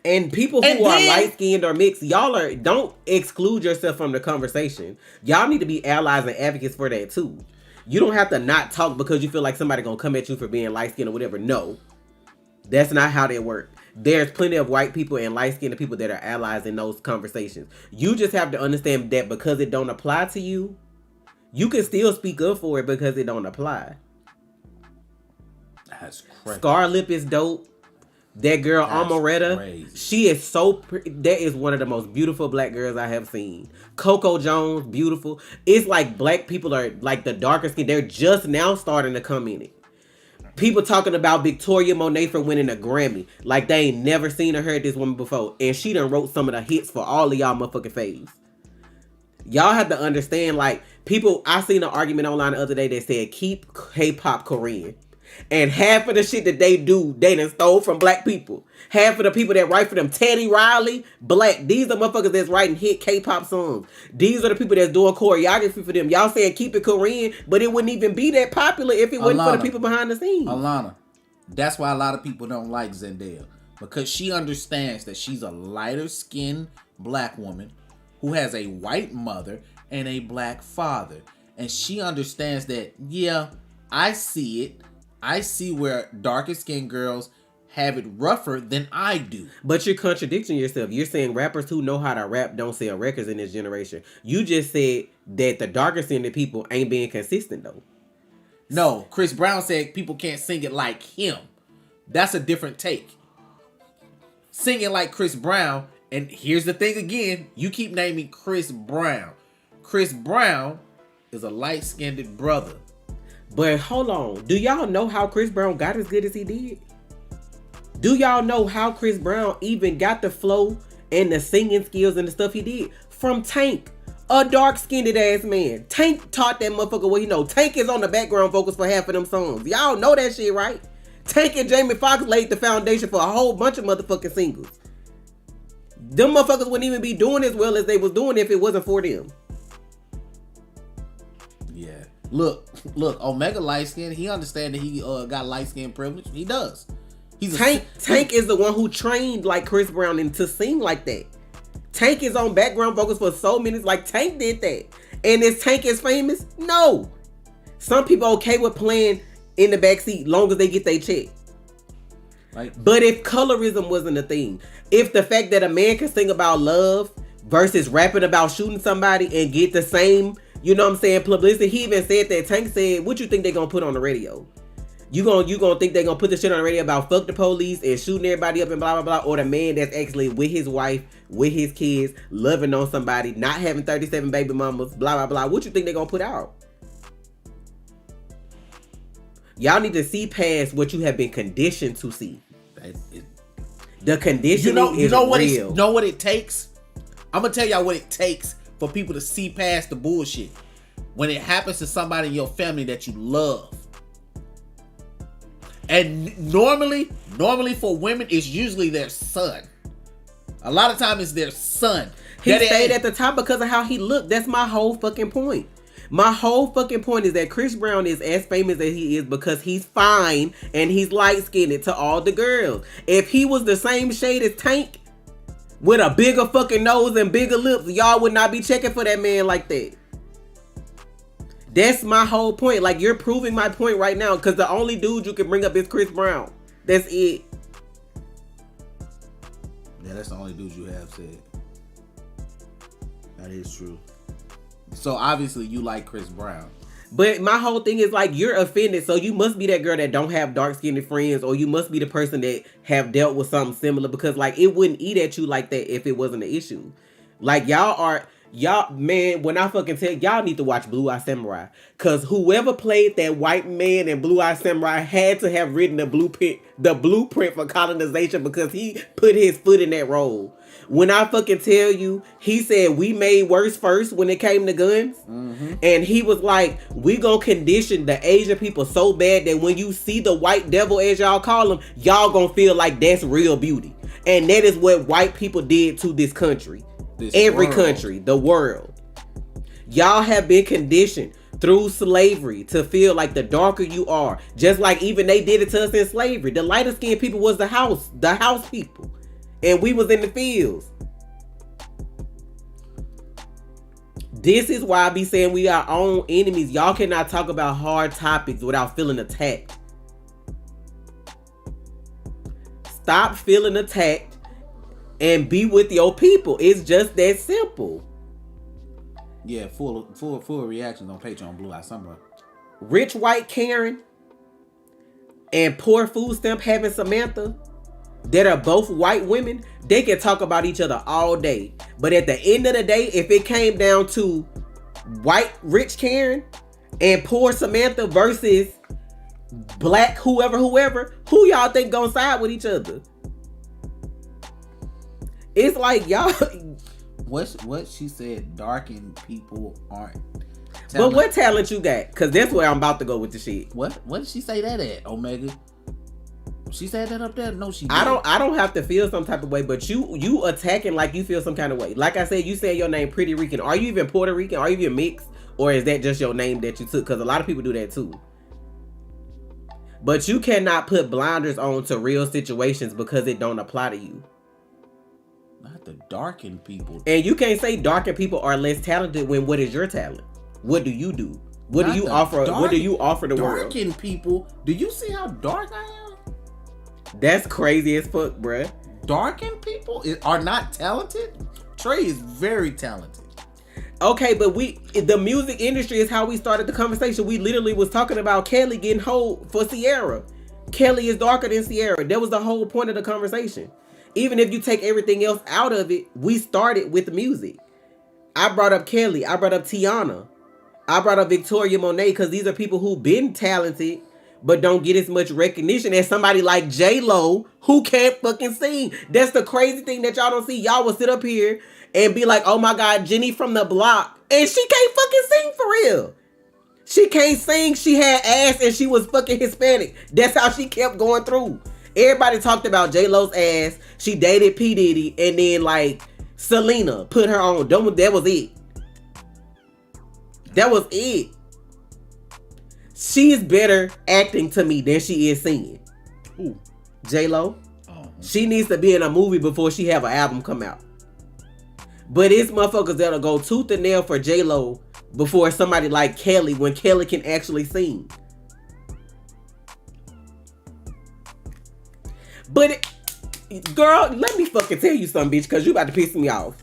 And people who are light-skinned or mixed, don't exclude yourself from the conversation. Y'all need to be allies and advocates for that too. You don't have to not talk because you feel like somebody gonna come at you for being light-skinned or whatever. No, that's not how they work. There's plenty of white people and light-skinned people that are allies in those conversations. You just have to understand that because it don't apply to you, you can still speak up for it because it don't apply. That's crazy. Scarlett is dope. That girl, Amaretta, she is so that is one of the most beautiful black girls I have seen. Coco Jones, beautiful. It's like black people are like the darker skin. They're just now starting to come in it. People talking about Victoria Monet for winning a Grammy. Like they ain't never seen or heard this woman before. And she done wrote some of the hits for all of y'all motherfucking faves. Y'all have to understand, like, people, I seen an argument online the other day that said, keep K-pop Korean. And half of the shit that they do, they done stole from black people. Half of the people that write for them, Teddy Riley, black. These are motherfuckers that's writing hit K-pop songs. These are the people that's doing choreography for them. Y'all saying keep it Korean, but it wouldn't even be that popular if it wasn't for the people behind the scenes. Alana, that's why a lot of people don't like Zendaya. Because she understands that she's a lighter skinned black woman who has a white mother and a black father. And she understands that, yeah, I see it. I see where darker skinned girls have it rougher than I do. But you're contradicting yourself. You're saying rappers who know how to rap don't sell records in this generation. You just said that the darker skinned people ain't being consistent though. No, Chris Brown said people can't sing it like him. That's a different take. Singing like Chris Brown, and here's the thing again, you keep naming Chris Brown. Chris Brown is a light-skinned brother. But hold on. Do y'all know how Chris Brown got as good as he did? Do y'all know how Chris Brown even got the flow and the singing skills and the stuff he did? From Tank, a dark-skinned ass man. Tank taught that motherfucker what he know. Tank is on the background vocals for half of them songs. Y'all know that shit, right? Tank and Jamie Foxx laid the foundation for a whole bunch of motherfucking singles. Them motherfuckers wouldn't even be doing as well as they was doing if it wasn't for them. Yeah. Look, Omega light skin, he understand that he got light skin privilege. He does. Tank is the one who trained like Chris Brown and to sing like that. Tank is on background vocals for so many, like Tank did that. And is Tank as famous? No. Some people okay with playing in the backseat long as they get their check. But if colorism wasn't a thing, if the fact that a man can sing about love versus rapping about shooting somebody and get the same, you know what I'm saying, publicity. He even said that. Tank said, what you think they gonna put on the radio? You gonna think they gonna put the shit on the radio about fuck the police and shooting everybody up and blah, blah, blah, or the man that's actually with his wife, with his kids, loving on somebody, not having 37 baby mamas, blah, blah, blah. What you think they gonna put out? Y'all need to see past what you have been conditioned to see. The conditioning is real. You know what it takes? I'm gonna tell y'all what it takes for people to see past the bullshit. When it happens to somebody in your family that you love. And normally for women, it's usually their son. A lot of times it's their son. He stayed at the top because of how he looked. That's my whole fucking point. My whole fucking point is that Chris Brown is as famous as he is because he's fine and he's light-skinned to all the girls. If he was the same shade as Tank with a bigger fucking nose and bigger lips, y'all would not be checking for that man like that. That's my whole point. Like, you're proving my point right now because the only dude you can bring up is Chris Brown. That's it. Yeah, that's the only dude you have said. That is true. So obviously you like Chris Brown. But my whole thing is like, you're offended, so you must be that girl that don't have dark-skinned friends, or you must be the person that have dealt with something similar, because like it wouldn't eat at you like that if it wasn't an issue. Like y'all, man, when I fucking tell y'all need to watch Blue Eye Samurai, because whoever played that white man in Blue Eye Samurai had to have written the blueprint for colonization, because he put his foot in that role. When I fucking tell you, he said we made worse first when it came to guns. Mm-hmm. And he was like, we gonna condition the Asian people so bad that when you see the white devil, as y'all call him, y'all gonna feel like that's real beauty. And that is what white people did to this country. Every country, the world. Y'all have been conditioned through slavery to feel like the darker you are, just like even they did it to us in slavery. The lighter skinned people was the house people, and we was in the fields. This is why I be saying we are our own enemies. Y'all cannot talk about hard topics without feeling attacked. Stop feeling attacked and be with your people. It's just that simple. Yeah, full reactions on Patreon Blue Eye Summer. Rich white Karen and poor food stamp having Samantha that are both white women, they can talk about each other all day. But at the end of the day, if it came down to white rich Karen and poor Samantha versus black whoever, who y'all think gonna side with each other? It's like y'all. What she said, darkened people aren't. But what talent you got? Because that's where I'm about to go with the shit. What did she say that at, Omega? She said that up there? No, she didn't. I don't have to feel some type of way, but you attacking like you feel some kind of way. Like I said, you said your name Pretty Rican. Are you even Puerto Rican? Are you even mixed? Or is that just your name that you took? Because a lot of people do that too. But you cannot put blinders on to real situations because it don't apply to you. Not the darkened people. And you can't say darkened people are less talented when what is your talent? What do you do? What do you offer? What do you offer the world? Darkened people. Do you see how dark I am? That's crazy as fuck, bruh. Darkened people are not talented? Trey is very talented. Okay, but the music industry is how we started the conversation. We literally was talking about Kelly getting hold for Sierra. Kelly is darker than Sierra. That was the whole point of the conversation. Even if you take everything else out of it, we started with the music. I brought up Kelly. I brought up Tiana. I brought up Victoria Monet because these are people who've been talented but don't get as much recognition as somebody like J-Lo who can't fucking sing. That's the crazy thing that y'all don't see. Y'all will sit up here and be like, oh my God, Jenny from the block. And she can't fucking sing for real. She can't sing. She had ass and she was fucking Hispanic. That's how she kept going through. Everybody talked about J-Lo's ass. She dated P. Diddy and then like Selena put her on. That was it. That was it. She is better acting to me than she is singing. Who? J-Lo. She needs to be in a movie before she have an album come out. But it's motherfuckers that'll go tooth and nail for J-Lo before somebody like Kelly when Kelly can actually sing. But girl, let me fucking tell you something, bitch, because you about to piss me off.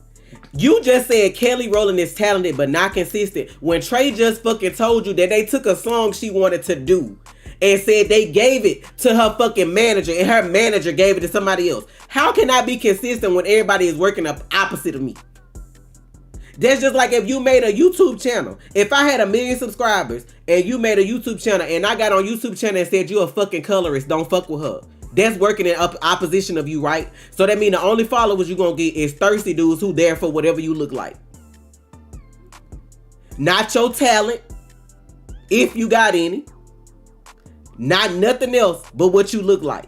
You just said Kelly Rowland is talented but not consistent when Trey just fucking told you that they took a song she wanted to do and said they gave it to her fucking manager and her manager gave it to somebody else. How can I be consistent when everybody is working up opposite of me? That's just like if you made a YouTube channel. If I had 1 million subscribers and you made a YouTube channel and I got on YouTube channel and said you a fucking colorist, don't fuck with her. That's working in opposition of you, right? So that means the only followers you're going to get is thirsty dudes who there for whatever you look like. Not your talent, if you got any. Not nothing else but what you look like.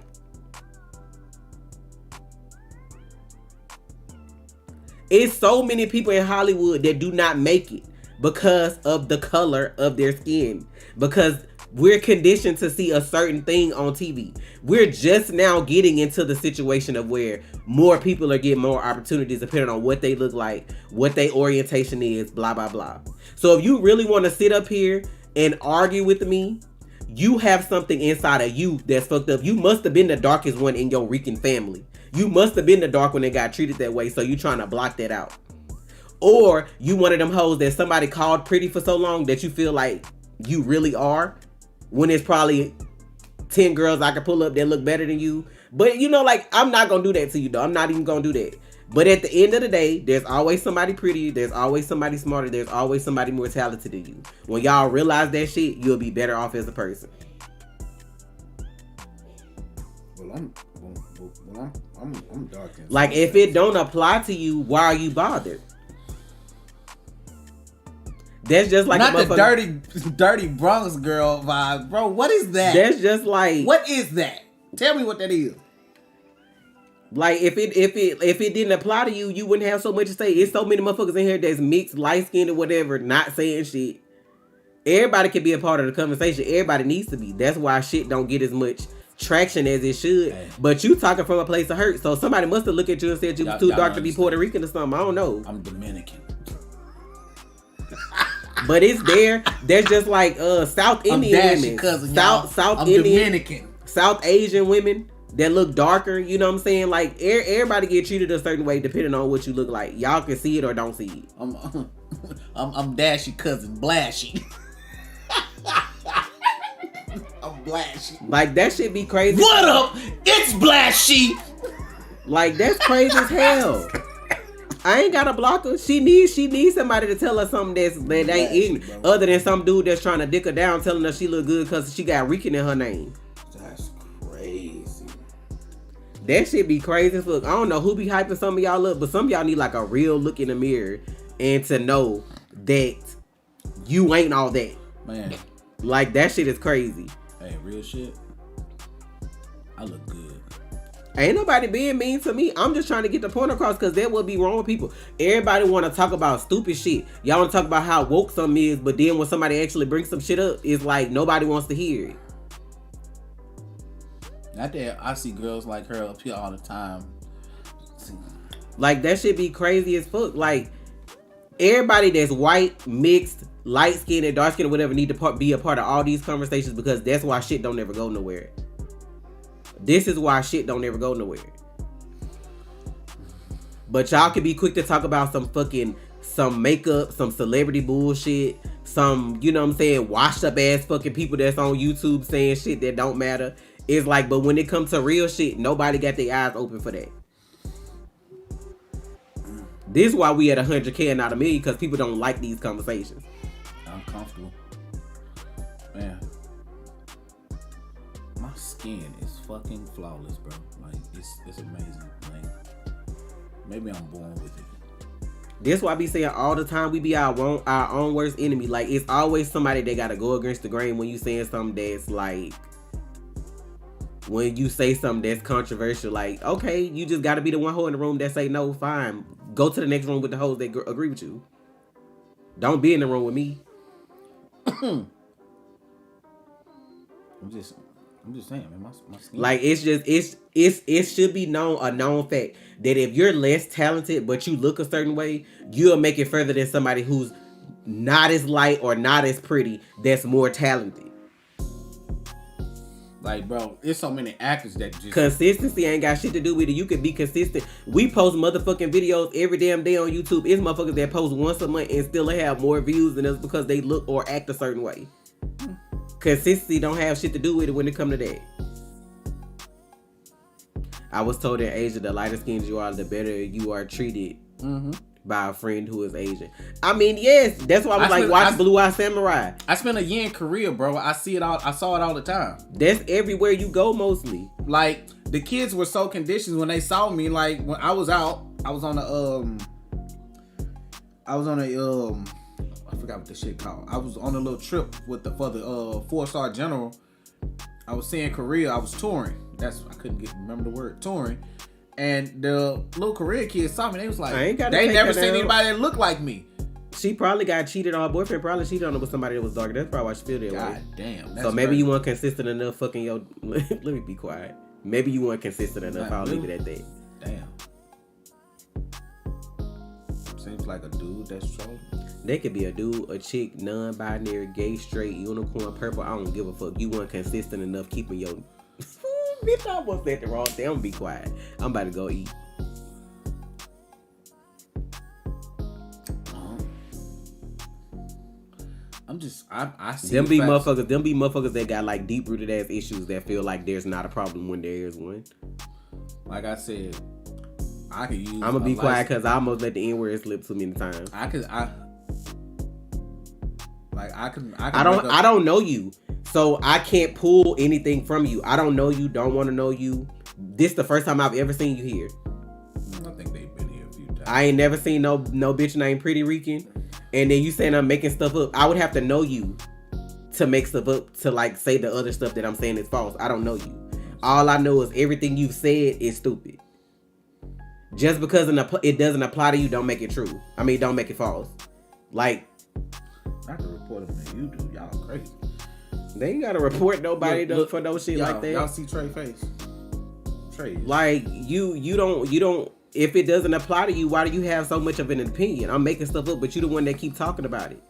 It's so many people in Hollywood that do not make it because of the color of their skin. Because we're conditioned to see a certain thing on TV. We're just now getting into the situation of where more people are getting more opportunities depending on what they look like, what their orientation is, blah, blah, blah. So if you really want to sit up here and argue with me, you have something inside of you that's fucked up. You must have been the darkest one in your Rican family. You must have been the dark one that got treated that way, so you trying to block that out. Or you one of them hoes that somebody called pretty for so long that you feel like you really are, when it's probably 10 girls I could pull up that look better than you. But you know, like, I'm not gonna do that to you though. I'm not even gonna do that. But at the end of the day, there's always somebody prettier, there's always somebody smarter, there's always somebody more talented than you. When y'all realize that shit, you'll be better off as a person. Well, I'm dark. Like, if it don't apply to you, why are you bothered? That's just like not the dirty Bronx girl vibe, bro. What is that? That's just like, what is that? Tell me what that is. Like if it didn't apply to you, you wouldn't have so much to say. It's so many motherfuckers in here that's mixed, light skinned or whatever, not saying shit. Everybody can be a part of the conversation. Everybody needs to be. That's why shit don't get as much traction as it should. Hey. But you talking from a place of hurt, so somebody must have looked at you and said you was too dark to be Puerto Rican or something. I don't know. I'm Dominican. But it's there. There's just like South Indian women, cousin, South I'm Indian, Dominican, South Asian women that look darker. You know what I'm saying? Like everybody get treated a certain way depending on what you look like. Y'all can see it or don't see it. I'm Dashy cousin Blashy. I'm Blashy. Like that shit be crazy. What up? It's Blashy. Like that's crazy as hell. I ain't got a blocker. She needs somebody to tell her something that ain't ignorant, other than some dude that's trying to dick her down, telling her she look good because she got Rican in her name. That's crazy. That shit be crazy as fuck. I don't know who be hyping some of y'all up, but some of y'all need like a real look in the mirror and to know that you ain't all that. Man. Like that shit is crazy. Hey, real shit. I look good. Ain't nobody being mean to me. I'm just trying to get the point across because that would be wrong with people. Everybody want to talk about stupid shit. Y'all want to talk about how woke something is, but then when somebody actually brings some shit up, it's like nobody wants to hear it. Not that I see girls like her up here all the time. Like that shit be crazy as fuck. Like everybody that's white, mixed, light skinned, and dark skinned, or whatever, need to be a part of all these conversations because that's why shit don't ever go nowhere. This is why shit don't ever go nowhere. But y'all can be quick to talk about some makeup, some celebrity bullshit, some, you know what I'm saying, washed up ass fucking people that's on YouTube saying shit that don't matter. It's like, but when it comes to real shit, nobody got their eyes open for that. This is why we at 100K and not a million, because people don't like these conversations. I'm comfortable. Man. My skin is fucking flawless, bro. Like it's amazing. Like maybe I'm born with it. This why I be saying all the time we be our own worst enemy. Like it's always somebody that gotta go against the grain when you saying something that's like, when you say something that's controversial. Like okay, you just gotta be the one hoe in the room that say no. Fine, go to the next room with the hoes that agree with you. Don't be in the room with me. I'm just saying, man, my skin. Like it should be a known fact that if you're less talented but you look a certain way, you'll make it further than somebody who's not as light or not as pretty that's more talented. Like, bro, there's so many actors that just consistency ain't got shit to do with it. You can be consistent. We post motherfucking videos every damn day on YouTube. It's motherfuckers that post once a month and still have more views than us because they look or act a certain way. Consistency don't have shit to do with it when it come to that. I was told in Asia, the lighter skins you are, the better you are treated by a friend who is Asian. I mean, yes, that's why I was watch Blue Eye Samurai. I spent a year in Korea, bro. I saw it all the time. That's everywhere you go, mostly. Like the kids were so conditioned when they saw me. Like when I was out, I forgot what the shit called. I was on a little trip for the 4-star general. I was seeing Korea. I was touring. I couldn't remember the word, touring. And the little Korean kids saw me. They was like, they never seen anybody that looked like me. She probably got cheated on. Her boyfriend probably cheated on her with somebody that was darker. That's probably why she feel that way. God damn. So maybe you weren't consistent enough fucking your... Let me be quiet. Maybe you weren't consistent enough. I'll leave it at that. Damn. Seems like a dude that's trolling. They could be a dude, a chick, non-binary, gay, straight, unicorn, purple. I don't give a fuck. You weren't consistent enough keeping your... Bitch, I almost said the wrong thing. I'm gonna be quiet. I'm about to go eat. I see them be motherfuckers that got like deep rooted ass issues that feel like there's not a problem when there is one. Like I said, I could use. I'm gonna be quiet because I almost let the N word slip too many times. I don't know you, so I can't pull anything from you. I don't know you. Don't want to know you. This the first time I've ever seen you here. I think they've been here a few times. I ain't never seen no bitch named Pretty Rican. And then you saying I'm making stuff up. I would have to know you to make stuff up to like say the other stuff that I'm saying is false. I don't know you. All I know is everything you've said is stupid. Just because it doesn't apply to you, don't make it true. I mean, don't make it false. Like, I can report them that you do. Y'all crazy. They ain't gotta report nobody for no shit like that. Y'all see Trey face? Trey. Like, you don't. If it doesn't apply to you, why do you have so much of an opinion? I'm making stuff up, but you the one that keep talking about it.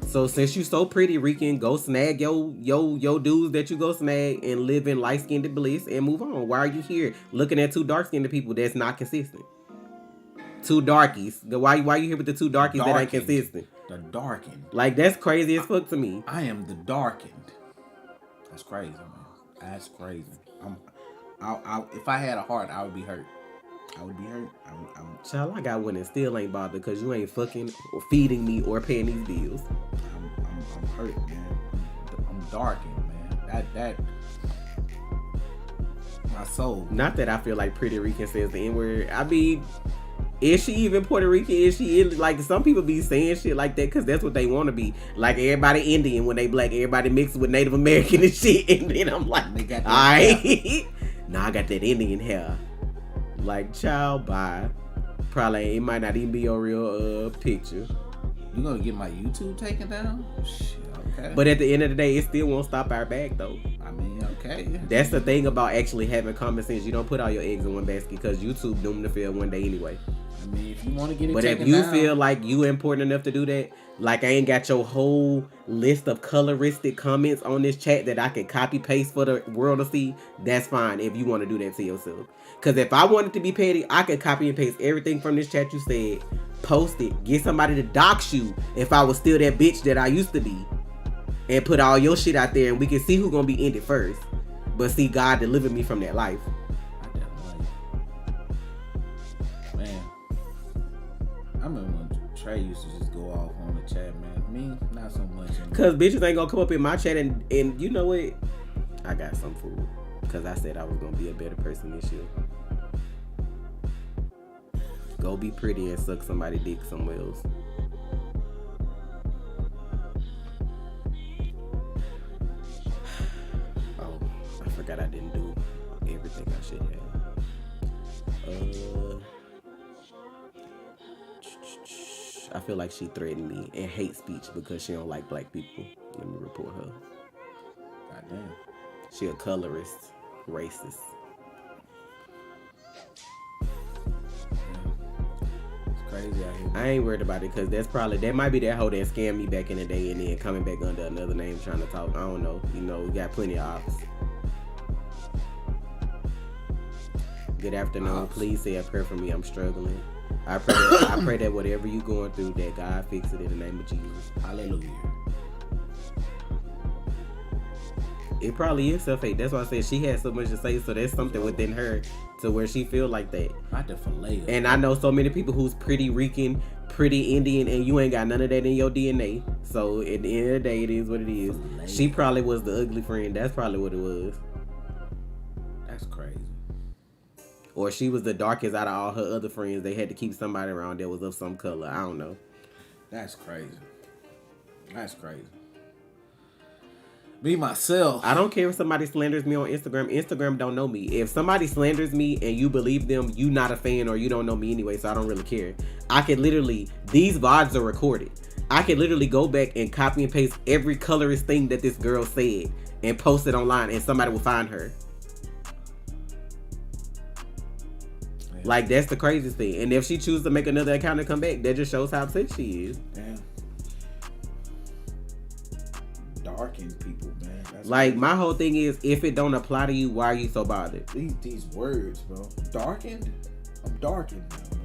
So since you so pretty, Rican, go snag yo dudes that you go snag and live in light-skinned bliss and move on. Why are you here looking at two dark-skinned people that's not consistent? Two darkies. Why you here with the two darkies that ain't consistent? The darkened. Like, that's crazy as fuck to me. I am the darkened. That's crazy, man. That's crazy. If I had a heart, I would be hurt. I would be hurt. Child, I got one and still ain't bothered because you ain't fucking or feeding me or paying these bills. I'm hurt, man. I'm darkened, man. That my soul. Not that I feel like Pretty Rican says the N-word. I mean, is she even Puerto Rican? Is she like, some people be saying shit like that because that's what they want to be. Like, everybody Indian when they black, everybody mixed with Native American and shit. And then I'm like, alright. Nah, I got that Indian hair. Like, child, bye. Probably it might not even be your real picture. You gonna get my YouTube taken down? Shit, okay. But at the end of the day, it still won't stop our bag though. I mean, okay. That's the thing about actually having common sense. You don't put all your eggs in one basket because YouTube doomed to fail one day anyway. I mean, if you want to get it but taken if you down, feel like you important enough to do that, like I ain't got your whole list of coloristic comments on this chat that I can copy paste for the world to see, that's fine if you want to do that to yourself. Because if I wanted to be petty, I could copy and paste everything from this chat you said, post it, get somebody to dox you if I was still that bitch that I used to be, and put all your shit out there and we can see who's gonna be ended first. But see, God delivered me from that life. Man, I remember when Trey used to just go off on the chat, man. Me, not so much anymore. Cause bitches ain't gonna come up in my chat and you know what? I got some food. Cause I said I was gonna be a better person this year. Go be pretty and suck somebody's dick somewhere else. Oh, I forgot I didn't do everything I should have. I feel like she threatened me and hate speech because she don't like black people. Let me report her. Goddamn. She a colorist, racist. Crazy out here. I ain't worried about it because that might be that hoe that scammed me back in the day and then coming back under another name trying to talk. I don't know. You know, we got plenty of opps. Good afternoon. Please say a prayer for me. I'm struggling. I pray that whatever you going through, that God fix it in the name of Jesus. Hallelujah. It probably is self-hate. That's why I said she had so much to say, so there's something within her to where she feel like that. Not the filet. And I know so many people who's pretty Rican, pretty Indian, and you ain't got none of that in your DNA. So at the end of the day, it is what it is. Filet. She probably was the ugly friend. That's probably what it was. That's crazy. Or she was the darkest out of all her other friends. They had to keep somebody around that was of some color. I don't know. That's crazy. That's crazy. Me, myself. I don't care if somebody slanders me on Instagram. Instagram don't know me. If somebody slanders me and you believe them, you not a fan or you don't know me anyway, so I don't really care. I can literally, these VODs are recorded. I can literally go back and copy and paste every colorist thing that this girl said and post it online and somebody will find her. Yeah. Like, that's the craziest thing. And if she chooses to make another account and come back, that just shows how upset she is. Damn. Darkened people, man. That's like, crazy. My whole thing is, if it don't apply to you, why are you so bothered? These words, bro. Darkened? I'm darkened now, bro.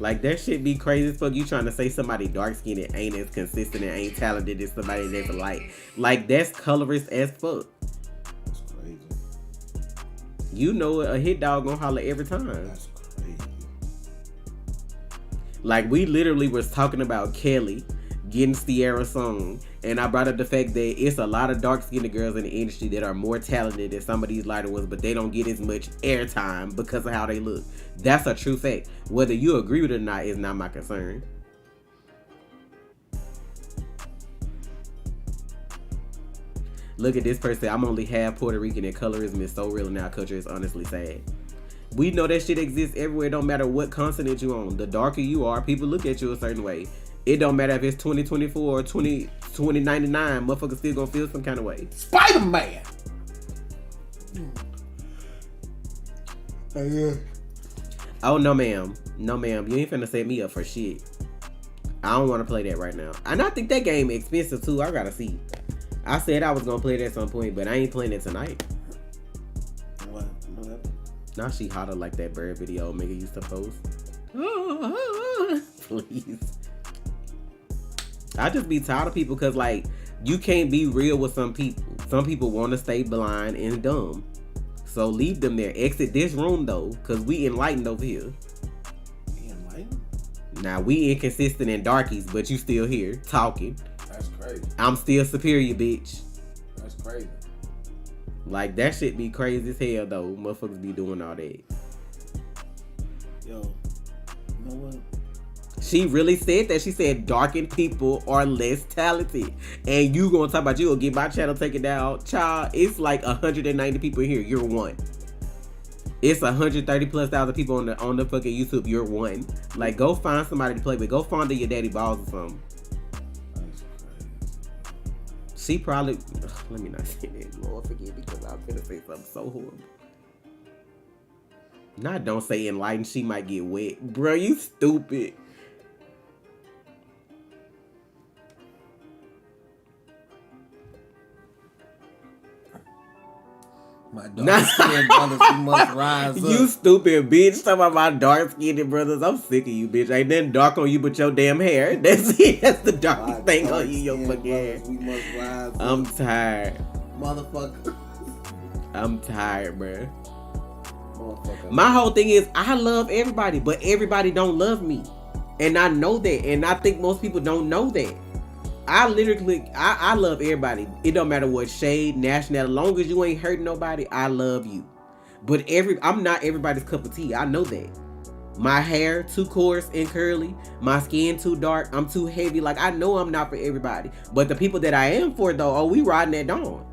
Like, that shit be crazy as fuck. You trying to say somebody dark skinned and ain't as consistent and ain't talented as somebody that's light. Like, that's colorist as fuck. That's crazy. You know a hit dog gonna holler every time. That's crazy. Like, we literally was talking about Kelly getting Sierra's song, and I brought up the fact that it's a lot of dark-skinned girls in the industry that are more talented than some of these lighter ones, but they don't get as much airtime because of how they look. That's a true fact. Whether you agree with it or not is not my concern. Look at this person. I'm only half Puerto Rican and colorism is so real in our culture. It's honestly sad. We know that shit exists everywhere. It don't matter what continent you on. The darker you are, people look at you a certain way. It don't matter if it's 2024 or 2099. Motherfuckers still gonna feel some kind of way. Spider-Man. Oh, no, ma'am. No, ma'am. You ain't finna set me up for shit. I don't want to play that right now. And I think that game expensive, too. I gotta see. I said I was gonna play it at some point, but I ain't playing it tonight. What? Now she hotter like that bird video Mega used to post. Please. I just be tired of people because, like, you can't be real with some people. Some people want to stay blind and dumb. So leave them there. Exit this room, though, because we enlightened over here. We enlightened? Now, we inconsistent and darkies, but you still here talking. That's crazy. I'm still superior, bitch. That's crazy. Like, that shit be crazy as hell, though. Motherfuckers be doing all that. Yo, you know what? She really said that. She said darkened people are less talented. And you gonna talk about you gonna get my channel taken down. Child, it's like 190 people here. You're one. It's 130 plus thousand people on the fucking YouTube. You're one. Like, go find somebody to play with. Go fondle your daddy balls or something. She probably... let me not say that. Lord, forgive me because I'm gonna say something so horrible. Nah, don't say enlightened. She might get wet. Bro, you stupid. My dark-skinned brothers, we must rise up. You stupid bitch. Talking about my dark-skinned brothers. I'm sick of you, bitch. Ain't nothing dark on you but your damn hair. That's it. That's the darkest thing on you, your fucking hair. We must rise up. I'm tired. Motherfucker. I'm tired, bruh. My whole thing is I love everybody, but everybody don't love me. And I know that. And I think most people don't know that. I love everybody. It don't matter what shade, nationality. As long as you ain't hurting nobody, I love you. But I'm not everybody's cup of tea. I know that. My hair too coarse and curly. My skin too dark. I'm too heavy. Like, I know I'm not for everybody. But the people that I am for, though, we riding that dawn.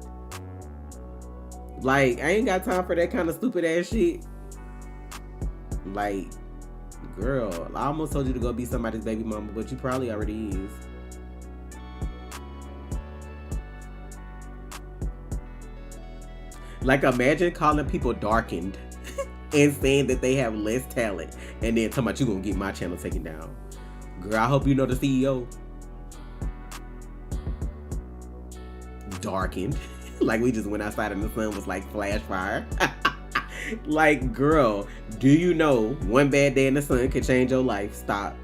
Like, I ain't got time for that kind of stupid ass shit. Like, girl, I almost told you to go be somebody's baby mama, but you probably already is. Like, imagine calling people darkened and saying that they have less talent and then talking about you gonna get my channel taken down. Girl, I hope you know the CEO. Darkened. Like, we just went outside and the sun was like flash fire. Like, girl, do you know one bad day in the sun could change your life? Stop.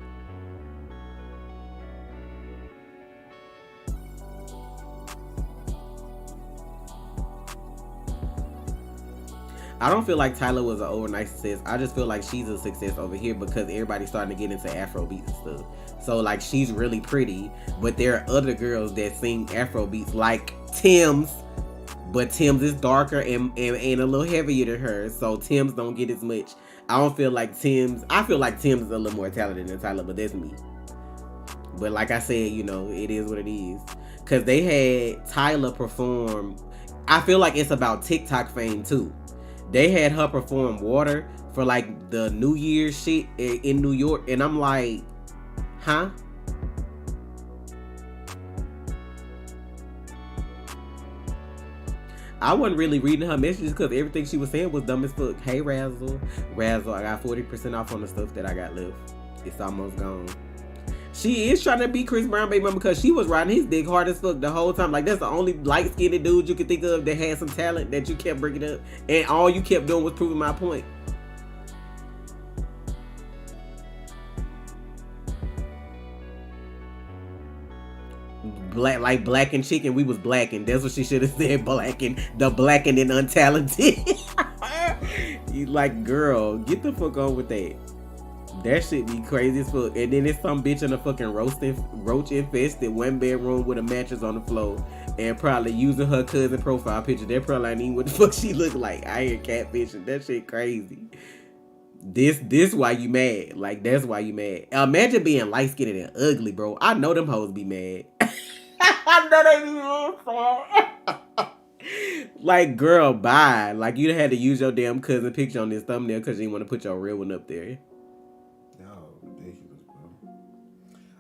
I don't feel like Tyler was an overnight success. I just feel like she's a success over here because everybody's starting to get into Afro beats and stuff. So, like, she's really pretty, but there are other girls that sing Afro beats like Tim's, but Tim's is darker and a little heavier than her, so Tim's don't get as much. I feel like Tim's is a little more talented than Tyler, but that's me. But like I said, you know, it is what it is. Because they had Tyler perform, I feel like it's about TikTok fame too. They had her perform Water for like the New Year's shit in New York. And I'm like, huh? I wasn't really reading her messages because everything she was saying was dumb as fuck. Hey, Razzle, I got 40% off on the stuff that I got left. It's almost gone. She is trying to be Chris Brown baby mama because she was riding his dick hard as fuck the whole time. Like, that's the only light-skinned dude you could think of that had some talent that you kept bringing up. And all you kept doing was proving my point. Like black and chicken, we was blackened. That's what she should have said. Blackened, the blackened and untalented. You like, girl, get the fuck on with that. That shit be crazy as fuck. And then there's some bitch in a fucking roach infested one bedroom with a mattress on the floor and probably using her cousin profile picture. They're probably not even what the fuck she look like. I hear catfishing. That shit crazy. This why you mad. Like, that's why you mad. Imagine being light skinned and ugly, bro. I know them hoes be mad. I know they be mad. Like, girl, bye. Like, you had to use your damn cousin picture on this thumbnail because you didn't want to put your real one up there. No, ridiculous, bro.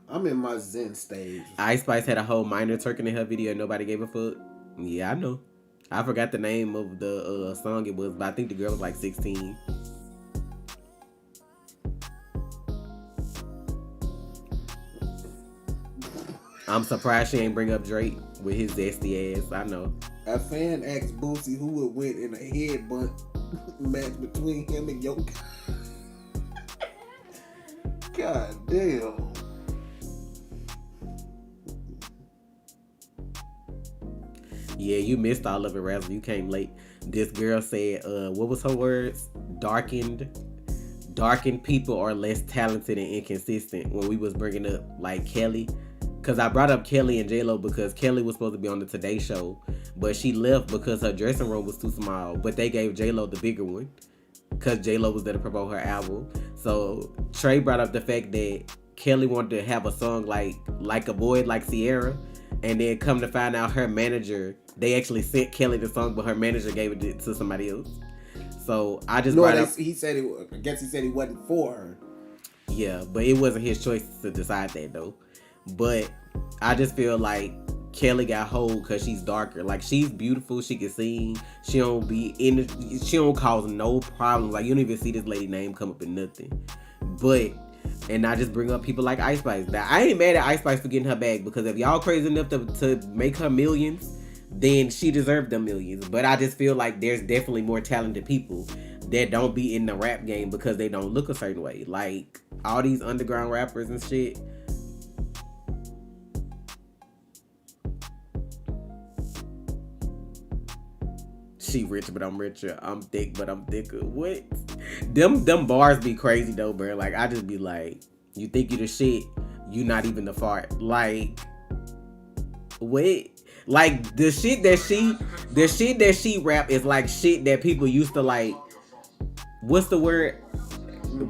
I'm in my Zen stage. Ice Spice had a whole minor twerking in her video and nobody gave a fuck. Yeah, I know. I forgot the name of the song it was, but I think the girl was like 16. I'm surprised she ain't bring up Drake with his zesty ass. I know. A fan asked Boosie who would win in a headbutt match between him and Yoka. God damn. Yeah, you missed all of it, Razzle. You came late. This girl said, what was her words? Darkened people are less talented and inconsistent. When we was bringing up, like, Kelly. Because I brought up Kelly and J-Lo because Kelly was supposed to be on the Today Show. But she left because her dressing room was too small. But they gave J-Lo the bigger one. Because J-Lo was there to promote her album. So Trey brought up the fact that Kelly wanted to have a song like a Boy, like Sierra. And then come to find out her manager, they actually sent Kelly the song, but her manager gave it to somebody else. So I just brought up... He said I guess he said he wasn't for her. Yeah, but it wasn't his choice to decide that, though. But I just feel like Kelly got hold because she's darker. Like, she's beautiful. She can sing. She don't cause no problems. Like, you don't even see this lady name come up in nothing. But... And I just bring up people like Ice Spice. Now, I ain't mad at Ice Spice for getting her bag because if y'all crazy enough to make her millions, then she deserved them millions. But I just feel like there's definitely more talented people that don't be in the rap game because they don't look a certain way. Like, all these underground rappers and shit. She rich, but I'm richer. I'm thick, but I'm thicker. What? Them bars be crazy though, bro. Like, I just be like, you think you the shit, you not even the fart. Like, wait. Like, the shit that she rap is like shit that people used to like. What's the word?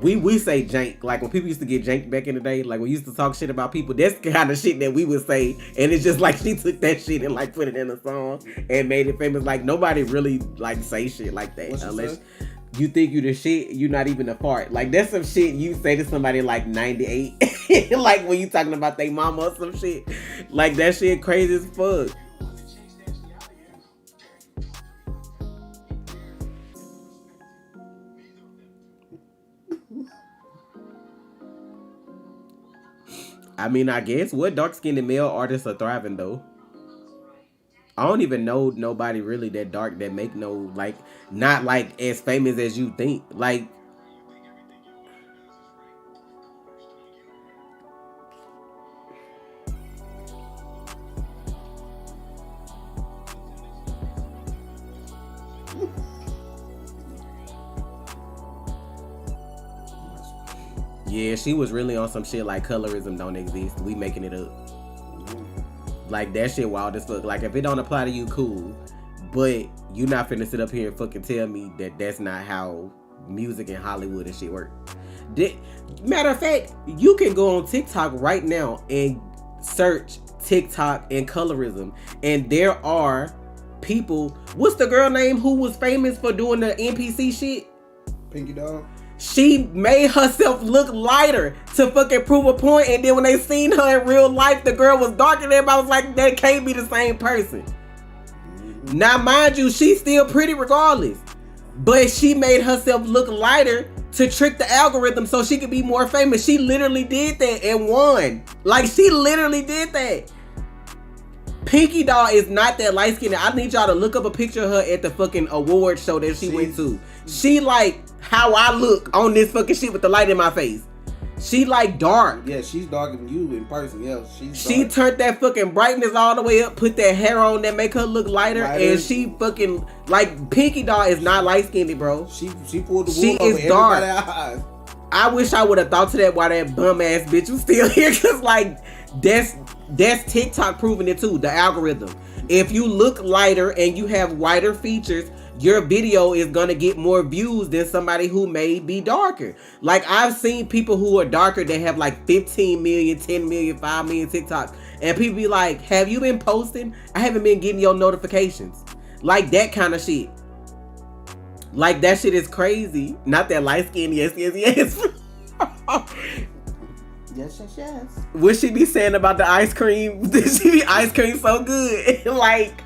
We say jank. Like, when people used to get janked back in the day, like we used to talk shit about people, that's the kind of shit that we would say. And it's just like she took that shit and like put it in a song and made it famous. Like, nobody really like say shit like that unless you think you the shit, you not even a fart. Like, that's some shit you say to somebody like 98. Like, when you talking about they mama or some shit. Like, that shit crazy as fuck. I mean, I guess what dark-skinned male artists are thriving though. I don't even know nobody really that dark that make no, like, not like as famous as you think. Like, yeah, she was really on some shit like colorism don't exist. We making it up. Like, that shit wild as fuck. Like, if it don't apply to you, cool. But you not finna sit up here and fucking tell me that that's not how music in Hollywood and shit work. Matter of fact, you can go on TikTok right now and search TikTok and colorism. And there are people... What's the girl name who was famous for doing the NPC shit? Pinky Dog. She made herself look lighter to fucking prove a point, and then when they seen her in real life, the girl was darker than everybody. Was like, that can't be the same person. Now, mind you, she's still pretty regardless, but she made herself look lighter to trick the algorithm so she could be more famous. She literally did that and won. Like, she literally did that. Pinky Doll is not that light skinned. I need y'all to look up a picture of her at the fucking award show that she went to. She like how I look on this fucking shit with the light in my face. She like dark. Yeah, she's darker than you in person. Yeah, she turned that fucking brightness all the way up, put that hair on that make her look lighter. And she fucking like Pinky Doll is not light skinned, bro. She pulled the wool over dark. Everybody's eyes. I wish I would have thought to that while that bum ass bitch was still here, cause like that's TikTok proving it too. The algorithm. If you look lighter and you have whiter features, your video is gonna get more views than somebody who may be darker. Like, I've seen people who are darker that have like 15 million, 10 million, 5 million TikToks. And people be like, have you been posting? I haven't been getting your notifications. Like that kind of shit. Like that shit is crazy. Not that light skin, yes. Yes. What she be saying about the ice cream? She be ice cream so good. Like,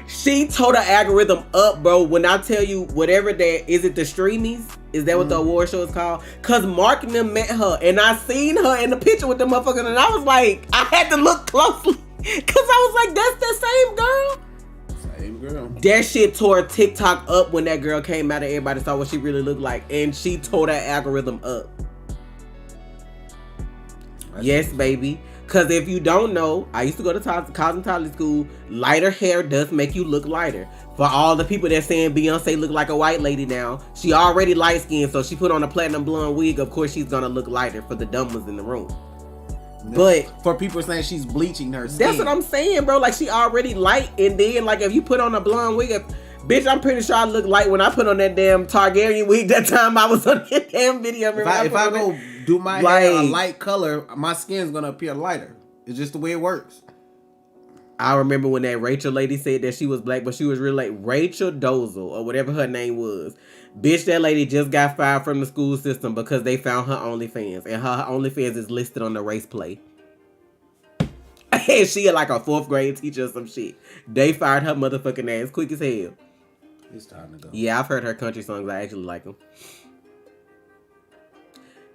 she told her algorithm up, bro. When I tell you whatever that, is it the Streamies? Is that what the award show is called? Cause Mark and them met her, and I seen her in the picture with the motherfucker, and I was like, I had to look closely, cause I was like, that's the same girl. That shit tore TikTok up when that girl came out and everybody saw what she really looked like, and she tore that algorithm up. Yes, baby. Because if you don't know, I used to go to cosmetology school. Lighter hair does make you look lighter. For all the people that saying Beyonce look like a white lady now, she already light skinned, so she put on a platinum blonde wig. Of course, she's gonna look lighter for the dumb ones in the room. But for people saying she's bleaching her skin, that's what I'm saying, bro. Like, she already light, and then like if you put on a blonde wig, bitch, I'm pretty sure I look light when I put on that damn Targaryen wig that time I was on that damn video. If I go do my hair a light color, my skin's gonna appear lighter. It's just the way it works. I remember when that Rachel lady said that she was black, but she was really like Rachel Dozel or whatever her name was. Bitch, that lady just got fired from the school system because they found her OnlyFans, and her OnlyFans is listed on the race play. And she like a 4th grade teacher or some shit. They fired her motherfucking ass quick as hell. It's time to go. Yeah, I've heard her country songs. I actually like them.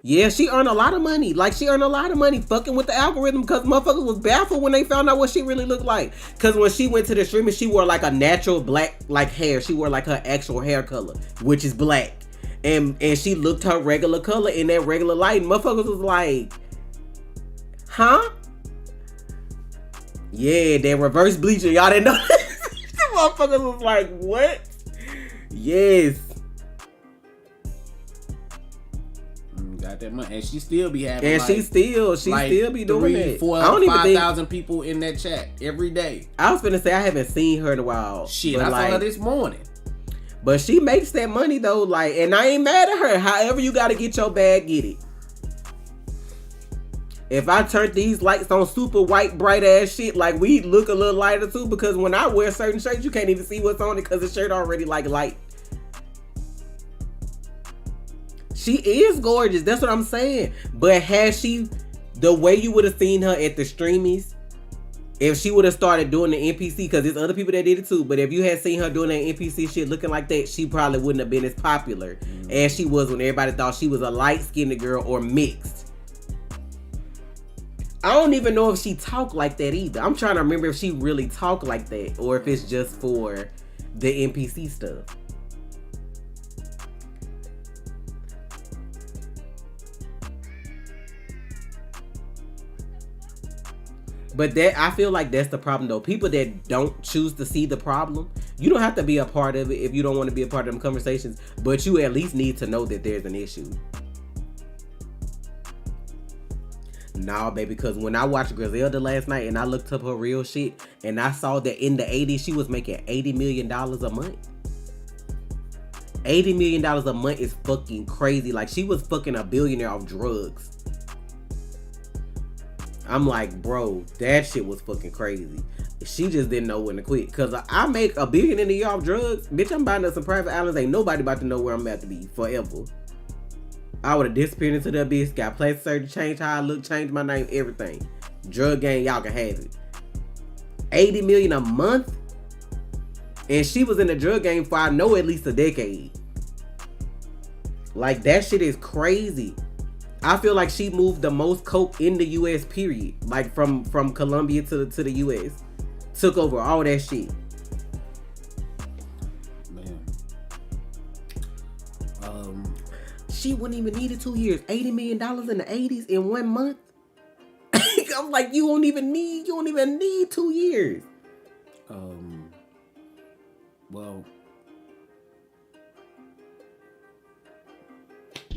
Yeah, she earned a lot of money. Like, she earned a lot of money fucking with the algorithm because motherfuckers was baffled when they found out what she really looked like. Because when she went to the streaming, she wore like a natural black like hair. She wore like her actual hair color, which is black. And she looked her regular color in that regular light. And motherfuckers was like, huh? Yeah, they reverse bleaching. Y'all didn't know that? The motherfuckers was like, what? Yes. Got that money, and she still be having. And like, she still be doing 3, 4, 5,000 people in that chat every day. I was gonna say I haven't seen her in a while. Shit, I saw her this morning. But she makes that money though, like, and I ain't mad at her. However, you gotta get your bag, get it. If I turn these lights on super white, bright ass shit, like, we look a little lighter too. Because when I wear certain shirts, you can't even see what's on it because the shirt already like light. She is gorgeous. That's what I'm saying. But has she, the way you would have seen her at the Streamies, if she would have started doing the NPC, because there's other people that did it too, but if you had seen her doing that NPC shit looking like that, she probably wouldn't have been as popular as she was when everybody thought she was a light-skinned girl or mixed. I don't even know if she talked like that either. I'm trying to remember if she really talked like that or if it's just for the NPC stuff. But that, I feel like that's the problem though. People that don't choose to see the problem, you don't have to be a part of it if you don't want to be a part of them conversations, but you at least need to know that there's an issue. Nah, baby, because when I watched Griselda last night and I looked up her real shit and I saw that in the 80s she was making $80 million a month. $80 million a month is fucking crazy. Like, she was fucking a billionaire off drugs. I'm like, bro, that shit was fucking crazy. She just didn't know when to quit. Cause I make $1 billion in a year off drugs. Bitch, I'm buying up some private islands. Ain't nobody about to know where I'm about to be forever. I would have disappeared into that bitch. Got plastic surgery, changed how I look, changed my name, everything. Drug gang, y'all can have it. $80 million a month? And she was in the drug game for, I know, at least a decade. Like, that shit is crazy. I feel like she moved the most coke in the U.S. period. Like, from Colombia to the U.S. Took over all that shit. Man. She wouldn't even need it 2 years. $80 million in the 80s in 1 month. I'm like, you don't even need 2 years. Well,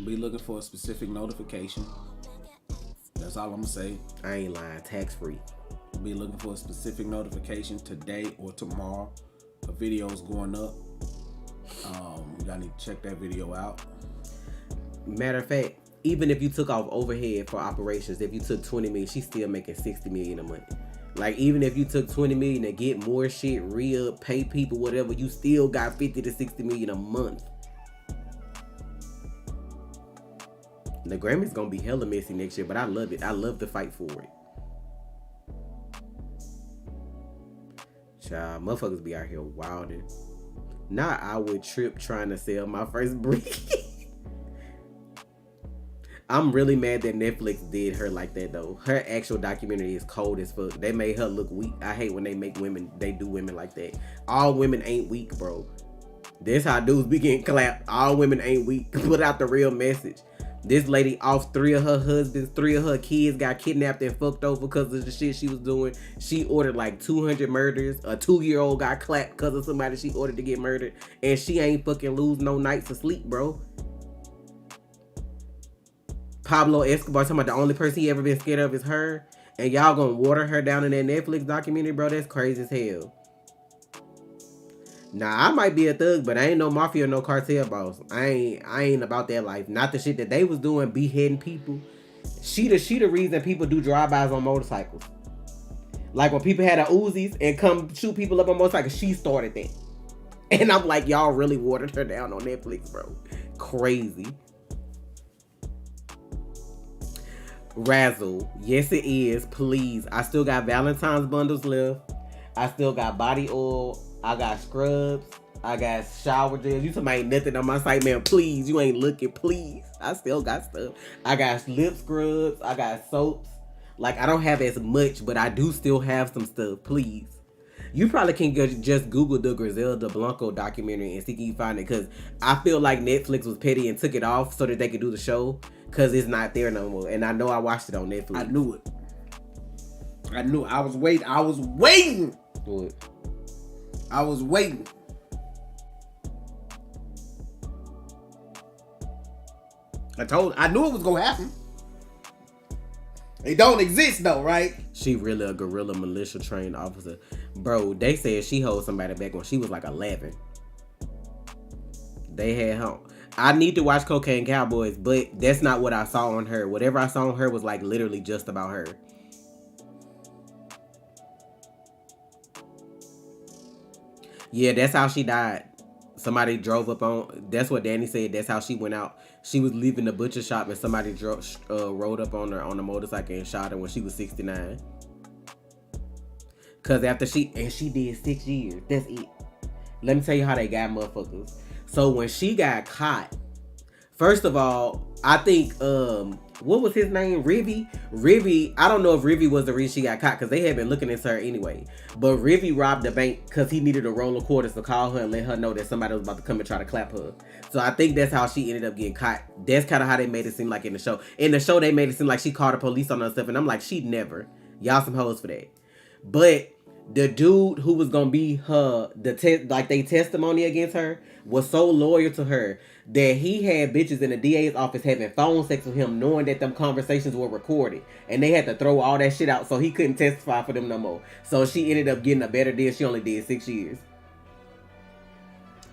be looking for a specific notification. That's all I'm gonna say. I ain't lying. Tax free. Be looking for a specific notification today or tomorrow. A video is going up. Y'all need to check that video out. Matter of fact, even if you took off overhead for operations, if you took 20 million, she's still making 60 million a month. Like, even if you took 20 million to get more shit, re-up, pay people, whatever, you still got 50 to 60 million a month. The Grammys gonna be hella messy next year, but I love it. I love to fight for it. Child, motherfuckers be out here wilding. Now I would trip trying to sell my first brick. I'm really mad that Netflix did her like that though. Her actual documentary is cold as fuck. They made her look weak. I hate when they make women, they do women like that. All women ain't weak, bro. This how dudes be getting clapped. All women ain't weak. Put out the real message. This lady off 3 of her husbands, 3 of her kids got kidnapped and fucked over because of the shit she was doing. She ordered like 200 murders. A 2-year-old got clapped because of somebody she ordered to get murdered. And she ain't fucking lose no nights of sleep, bro. Pablo Escobar talking about the only person he ever been scared of is her. And y'all gonna water her down in that Netflix documentary, bro? That's crazy as hell. Nah, I might be a thug, but I ain't no mafia or no cartel boss. I ain't about that life. Not the shit that they was doing, beheading people. She the reason people do drive-bys on motorcycles. Like when people had a Uzis and come shoot people up on motorcycles, she started that. And I'm like, y'all really watered her down on Netflix, bro. Crazy. Razzle. Yes, it is. Please. I still got Valentine's bundles left. I still got body oil. I got scrubs. I got shower gels. You talking about ain't nothing on my site, man. Please. You ain't looking. Please. I still got stuff. I got lip scrubs. I got soaps. Like, I don't have as much, but I do still have some stuff. Please. You probably can just Google the Griselda Blanco documentary and see if you can find it. Because I feel like Netflix was petty and took it off so that they could do the show. Because it's not there no more. And I know I watched it on Netflix. I knew it. I was waiting. What? I was waiting. I knew it was gonna happen. It don't exist though, right? She really a guerrilla militia trained officer. Bro, they said she held somebody back when she was like 11. They had her. I need to watch Cocaine Cowboys, but that's not what I saw on her. Whatever I saw on her was like literally just about her. Yeah, that's how she died. Somebody drove up on. That's what Danny said. That's how she went out. She was leaving the butcher shop and somebody rode up on her on a motorcycle and shot her when she was 69. Cause after she did 6 years. That's it. Let me tell you how they got motherfuckers. So when she got caught, first of all, I think what was his name? Rivy. I don't know if Rivy was the reason she got caught because they had been looking into her anyway. But Rivy robbed the bank because he needed a roll of quarters to call her and let her know that somebody was about to come and try to clap her. So I think that's how she ended up getting caught. That's kind of how they made it seem like in the show. In the show, they made it seem like she called the police on her stuff, and I'm like, she'd never. Y'all some hoes for that. But the dude who was gonna be her, they testimony against her was so loyal to her that he had bitches in the DA's office having phone sex with him, knowing that them conversations were recorded, and they had to throw all that shit out so he couldn't testify for them no more. So she ended up getting a better deal. She only did 6 years,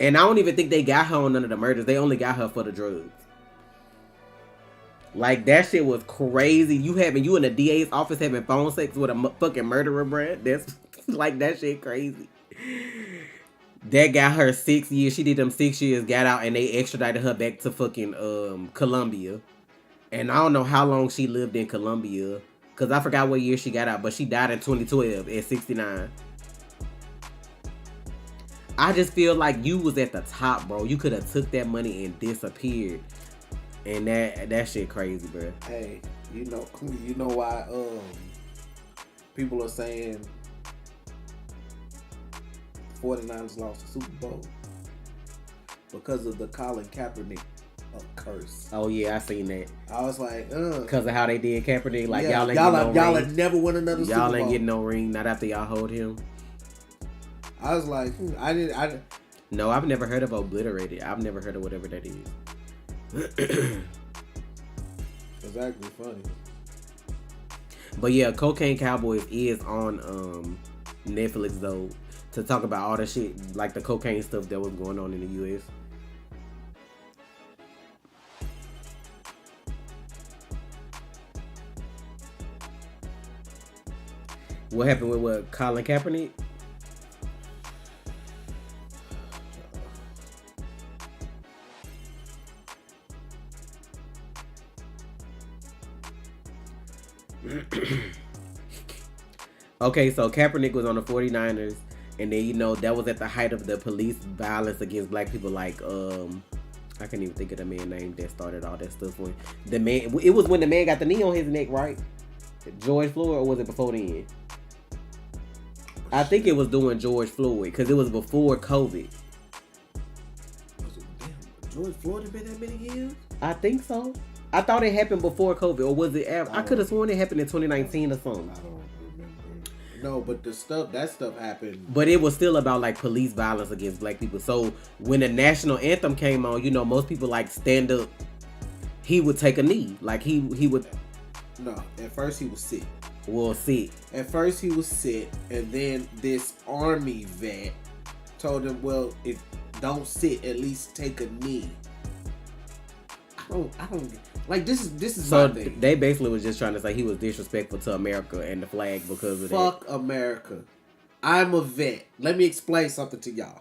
and I don't even think they got her on none of the murders. They only got her for the drugs. Like, that shit was crazy. You in the DA's office having phone sex with a fucking murderer, bruh. That's like, that shit crazy. That got her 6 years. She did them 6 years, got out, and they extradited her back to fucking Colombia. And I don't know how long she lived in Colombia, because I forgot what year she got out, but she died in 2012 at 69. I just feel like you was at the top, bro. You could have took that money and disappeared. And that shit crazy, bro. Hey, you know why people are saying 49ers lost the Super Bowl? Because of the Colin Kaepernick curse. Oh yeah, I seen that. I was like, because of how they did Kaepernick. Like, yeah, y'all ain't never win another Super Bowl. Y'all ain't getting no ring, not after y'all hold him. I was like, No, I've never heard of Obliterated. I've never heard of whatever that is. It's actually funny. But yeah, Cocaine Cowboys is on Netflix though, to talk about all the shit, like the cocaine stuff that was going on in the US. What happened with what? Colin Kaepernick? Okay, so Kaepernick was on the 49ers, and then, you know, that was at the height of the police violence against black people. Like, I can't even think of the man's name that started all that stuff. When the man, it was when the man got the knee on his neck, right? George Floyd, or was it before then? I think it was doing George Floyd, because it was before COVID. George Floyd had been that many years? I think so. I thought it happened before COVID, or was it after? I could have sworn it happened in 2019 or something. I don't remember. No, but that stuff happened. But it was still about like police violence against black people. So when the national anthem came on, you know, most people like stand up. He would take a knee, like he would. No, at first he was sick. Well, sit. At first he was sick, and then this army vet told him, "Well, if don't sit, at least take a knee." I don't like this is so my thing. They basically was just trying to say he was disrespectful to America and the flag because of Fuck that. America. I'm a vet. Let me explain something to y'all.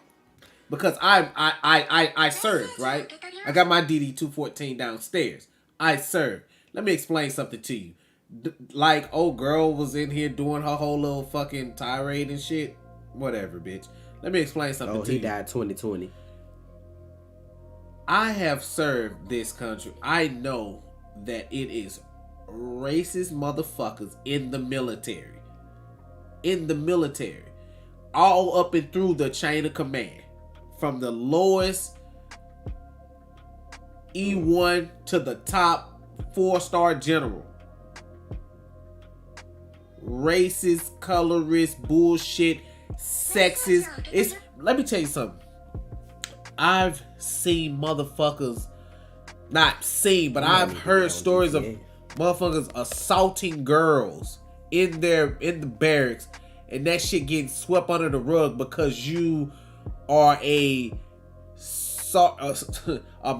Because I served, right? I got my DD 214 downstairs. I served. Let me explain something to you. Like, old girl was in here doing her whole little fucking tirade and shit. Whatever, bitch. Let me explain something to you. Oh, he died 2020. I have served this country. I know that it is racist motherfuckers in the military. In the military. All up and through the chain of command. From the lowest E1 to the top 4-star general. Racist, colorist, bullshit, sexist. Let me tell you something. I've seen motherfuckers, not seen, but I've heard stories of motherfuckers assaulting girls in the barracks, and that shit getting swept under the rug because you are a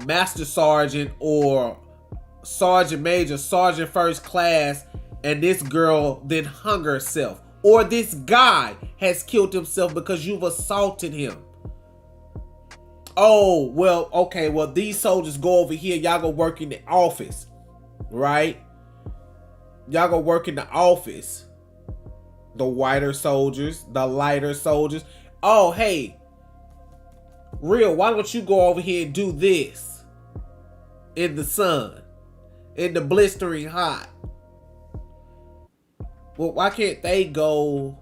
master sergeant or sergeant major, sergeant first class, and this girl then hung herself, or this guy has killed himself because you've assaulted him. Oh, well, okay, well, these soldiers go over here. Y'all go work in the office, right? Y'all go work in the office. The whiter soldiers, the lighter soldiers. Oh, hey, real, why don't you go over here and do this in the sun, in the blistering hot? Well, why can't they go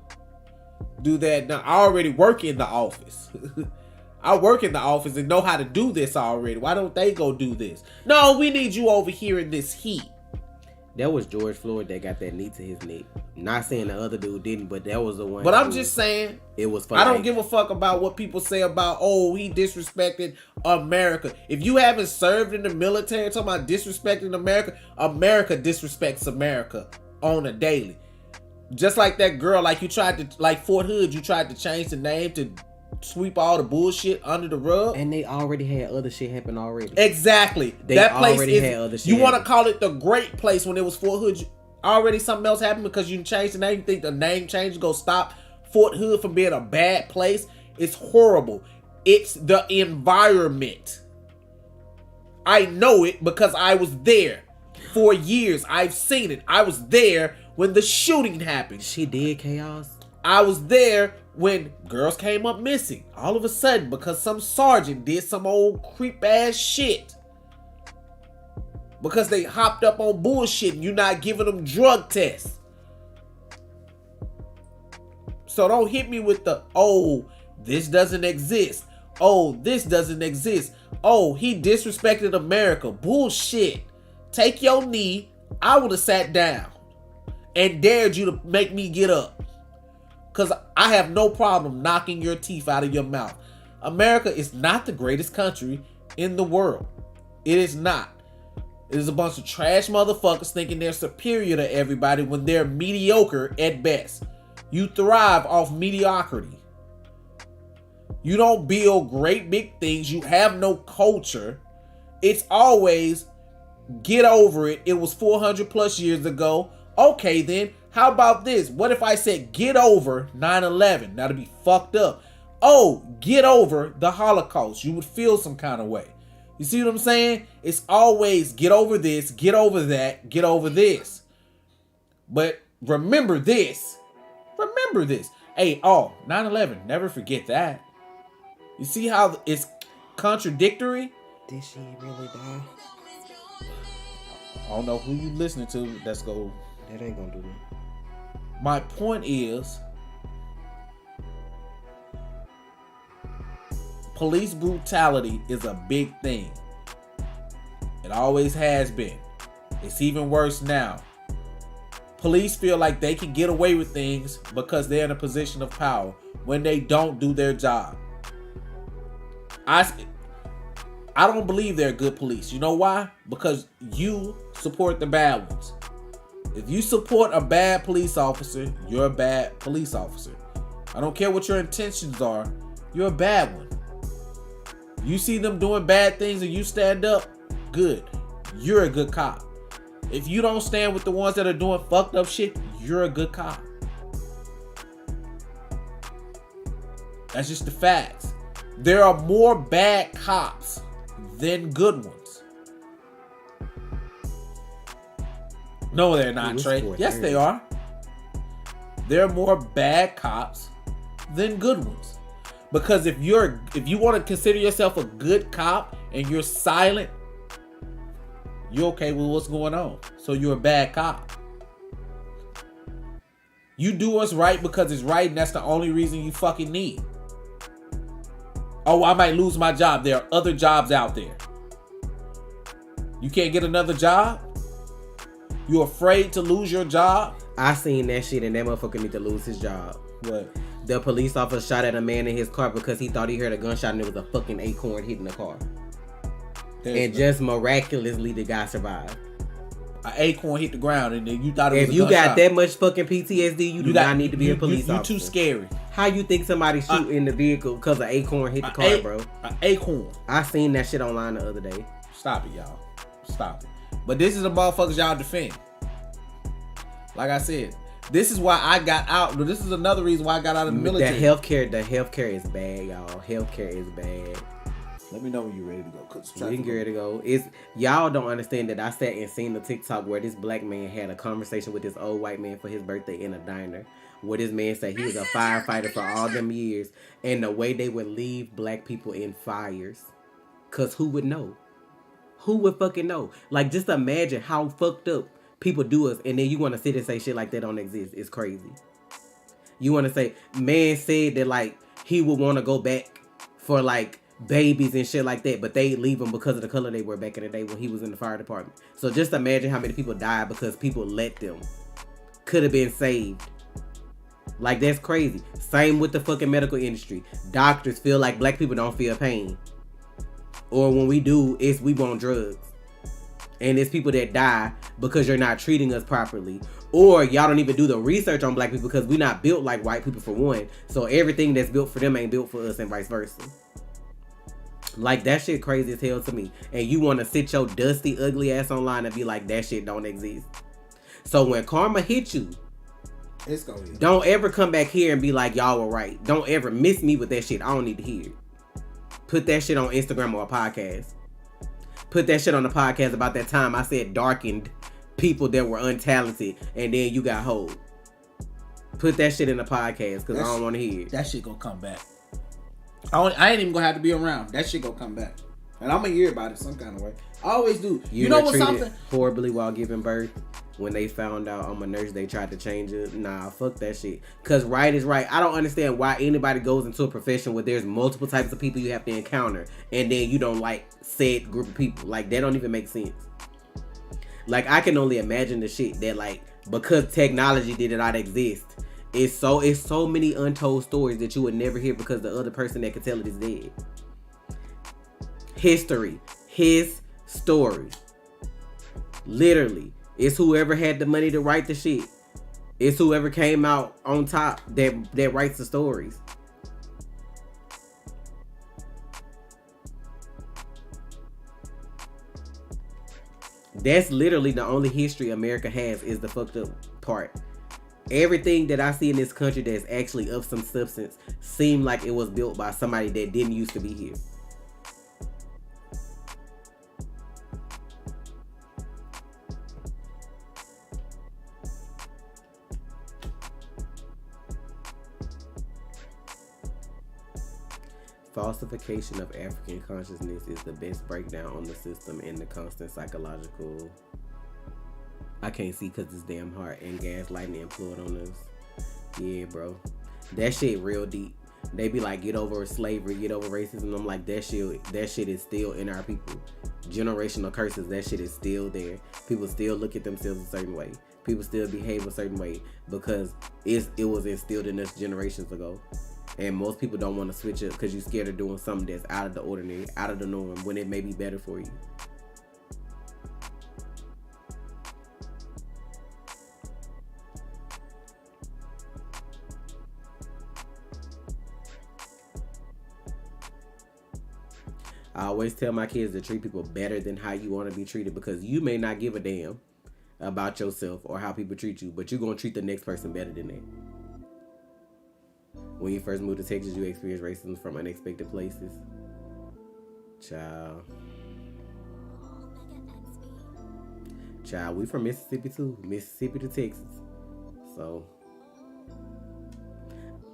do that now? I already work in the office. I work in the office and know how to do this already. Why don't they go do this? No, we need you over here in this heat. That was George Floyd that got that knee to his neck. Not saying the other dude didn't, but that was the one. But I'm just saying, it was. I don't give a fuck about what people say about, oh, he disrespected America. If you haven't served in the military, talking about disrespecting America, America disrespects America on a daily. Just like that girl, like you tried to, like Fort Hood, you tried to change the name to sweep all the bullshit under the rug. And they already had other shit happen already. Exactly. They that place already had other shit. You want to call it the great place when it was Fort Hood. Already something else happened because you changed the name. You think the name change is going to stop Fort Hood from being a bad place? It's horrible. It's the environment. I know it because I was there for years. I've seen it. I was there when the shooting happened. She did chaos. I was there when girls came up missing. All of a sudden, because some sergeant did some old creep ass shit. Because they hopped up on bullshit and you're not giving them drug tests. So don't hit me with the, oh, this doesn't exist. Oh, this doesn't exist. Oh, he disrespected America. Bullshit. Take your knee. I would have sat down and dared you to make me get up. Because I have no problem knocking your teeth out of your mouth. America is not the greatest country in the world. It is not. It is a bunch of trash motherfuckers thinking they're superior to everybody when they're mediocre at best. You thrive off mediocrity. You don't build great big things. You have no culture. It's always, get over it. It was 400 plus years ago. Okay then, How about this? What if I said get over 9/11? That'd be fucked up. Oh, get over the Holocaust. You would feel some kind of way. You see what I'm saying? It's always get over this, get over that, get over this. But remember this. Remember this. Hey, 9/11. Never forget that. You see how it's contradictory? Did she really die? I don't know who you listening to. Let's go. That ain't gonna do that. My point is, police brutality is a big thing. It always has been. It's even worse now. Police feel like they can get away with things because they're in a position of power when they don't do their job. I don't believe they're good police. You know why? Because you support the bad ones. If you support a bad police officer, you're a bad police officer. I don't care what your intentions are. You're a bad one. You see them doing bad things and you stand up, good. You're a good cop. If you don't stand with the ones that are doing fucked up shit, you're a good cop. That's just the facts. There are more bad cops than good ones. No, they're not, Trey. Yes, they are. There are more bad cops than good ones. Because if you want to consider yourself a good cop and you're silent, you're okay with what's going on. So you're a bad cop. You do what's right because it's right, and that's the only reason you fucking need. Oh, I might lose my job. There are other jobs out there. You can't get another job? You afraid to lose your job? I seen that shit and that motherfucker need to lose his job. What? The police officer shot at a man in his car because he thought he heard a gunshot and it was a fucking acorn hitting the car. Just miraculously the guy survived. An acorn hit the ground and then you thought it was a gunshot. If you got that much fucking PTSD, you do not need to be a police officer. You too scary. How you think somebody shoot in the vehicle because an acorn hit the car, bro? An acorn. I seen that shit online the other day. Stop it, y'all. Stop it. But this is the motherfuckers y'all defend. Like I said, this is why I got out. This is another reason why I got out of the military. The healthcare is bad, y'all. Healthcare is bad. Let me know when you're ready to go. We can get ready to go. Y'all don't understand that I sat and seen the TikTok where this black man had a conversation with this old white man for his birthday in a diner. Where this man said he was a firefighter for all them years. And the way they would leave black people in fires. Because who would know? Who would fucking know? Like, just imagine how fucked up people do us. And then you want to sit and say shit like that don't exist. It's crazy. You want to say, man said that, like, he would want to go back for, like, babies and shit like that, but they leave him because of the color they were back in the day when he was in the fire department. So just imagine how many people died because people let them. Could have been saved. Like, that's crazy. Same with the fucking medical industry. Doctors feel like black people don't feel pain. Or when we do, we want drugs. And it's people that die because you're not treating us properly. Or y'all don't even do the research on black people because we're not built like white people for one. So everything that's built for them ain't built for us and vice versa. Like, that shit crazy as hell to me. And you want to sit your dusty, ugly ass online and be like, that shit don't exist. So when karma hit you, it's gonna be. Don't ever come back here and be like, y'all were right. Don't ever miss me with that shit. I don't need to hear it. Put that shit on Instagram or a podcast. Put that shit on the podcast about that time I said darkened people that were untalented and then you got hold. Put that shit in the podcast because I don't want to hear it. That shit gonna come back. I ain't even gonna have to be around. That shit gonna come back. And I'm gonna hear about it some kind of way. I always do. You know what's something? Horribly while giving birth. When they found out I'm a nurse, they tried to change it. Nah, fuck that shit. Because right is right. I don't understand why anybody goes into a profession where there's multiple types of people you have to encounter. And then you don't like said group of people. Like, that don't even make sense. Like, I can only imagine the shit that, like, because technology did not exist. It's so many untold stories that you would never hear because the other person that could tell it is dead. History. His story. Literally. It's whoever had the money to write the shit. It's whoever came out on top that writes the stories. That's literally the only history America has is the fucked up part. Everything that I see in this country that's actually of some substance seem like it was built by somebody that didn't used to be here. Falsification of African consciousness is the best breakdown on the system and the constant psychological. I can't see because it's damn hard and gaslighting employed on us. Yeah, bro. That shit real deep. They be like, get over slavery, get over racism. I'm like, that shit is still in our people. Generational curses, that shit is still there. People still look at themselves a certain way. People still behave a certain way because it was instilled in us generations ago. And most people don't want to switch it because you're scared of doing something that's out of the ordinary, out of the norm, when it may be better for you. I always tell my kids to treat people better than how you want to be treated, because you may not give a damn about yourself or how people treat you, but you're going to treat the next person better than that. When you first moved to Texas, you experienced racism from unexpected places. Child, we from Mississippi too. Mississippi to Texas. So,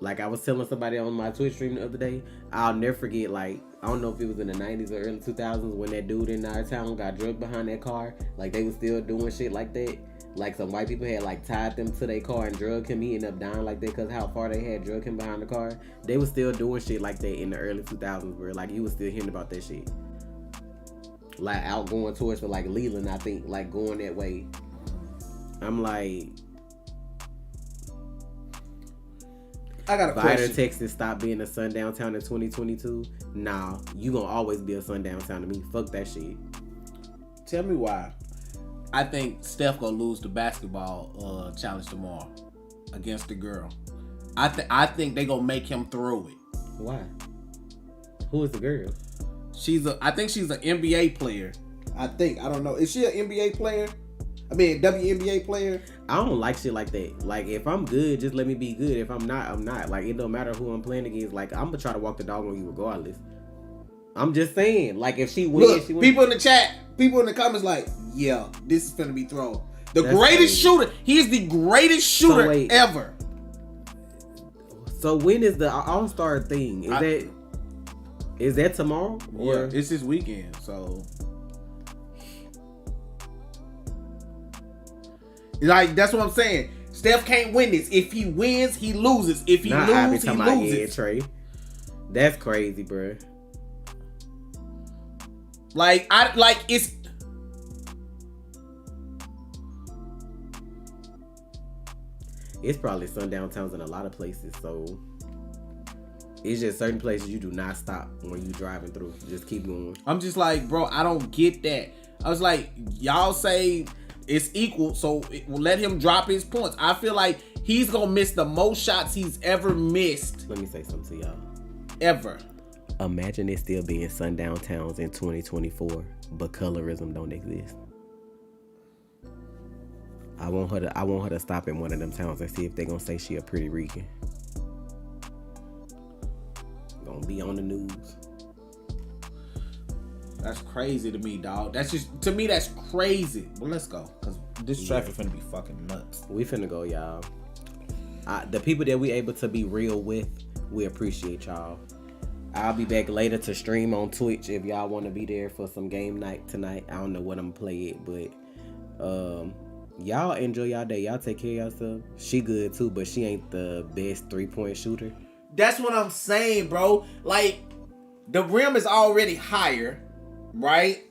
like I was telling somebody on my Twitch stream the other day, I'll never forget, like, I don't know if it was in the 90s or early 2000s when that dude in our town got drugged behind that car. Like, they was still doing shit like that. Like, some white people had, like, tied them to their car and drugged him. He ended up dying like that because how far they had drugged him behind the car. They was still doing shit like that in the early 2000s, where, like, you was still hearing about that shit. Like, out going towards, for, like, Leland, I think, like, going that way. I'm like... I got a question. Texas stopped being a sundown town in 2022. Nah, you gonna always be a sundown town to me. Fuck that shit. Tell me why. I think Steph gonna lose the basketball challenge tomorrow against the girl. I think they gonna make him throw it. Why? Who is the girl? I think she's an NBA player. I don't know. Is she an NBA player? I mean, WNBA player. I don't like shit like that. Like, if I'm good, just let me be good. If I'm not, I'm not. Like, it don't matter who I'm playing against. Like, I'm gonna try to walk the dog on you regardless. I'm just saying. Like, if she wins, look, she wins. People in the chat, people in the comments, like, yeah, this is gonna be thrown. That's greatest shooter. He is the greatest shooter ever. So when is the All-Star thing? Is that tomorrow? Or? Yeah, it's this weekend. So. Like, that's what I'm saying. Steph can't win this. If he wins, he loses. If he loses, he loses. Yeah, Trey. That's crazy, bro. It's. It's probably sundown towns in a lot of places, so it's just certain places you do not stop when you driving through. Just keep going. I'm just like, bro, I don't get that. I was like, y'all say it's equal, so let him drop his points. I feel like he's gonna miss the most shots he's ever missed. Let me say something to y'all. Ever. Imagine it still being sundown towns in 2024, but colorism don't exist. I want her to stop in one of them towns and see if they gonna say she a pretty Rican. Gonna be on the news. That's crazy to me, dog. To me, that's crazy. Well, let's go, because this traffic finna be fucking nuts. We finna go, y'all. The people that we able to be real with, we appreciate y'all. I'll be back later to stream on Twitch if y'all want to be there for some game night tonight. I don't know what I'm gonna play it, but y'all enjoy y'all day. Y'all take care of yourself. She good too, but she ain't the best 3-point shooter. That's what I'm saying, bro. Like, the rim is already higher, right?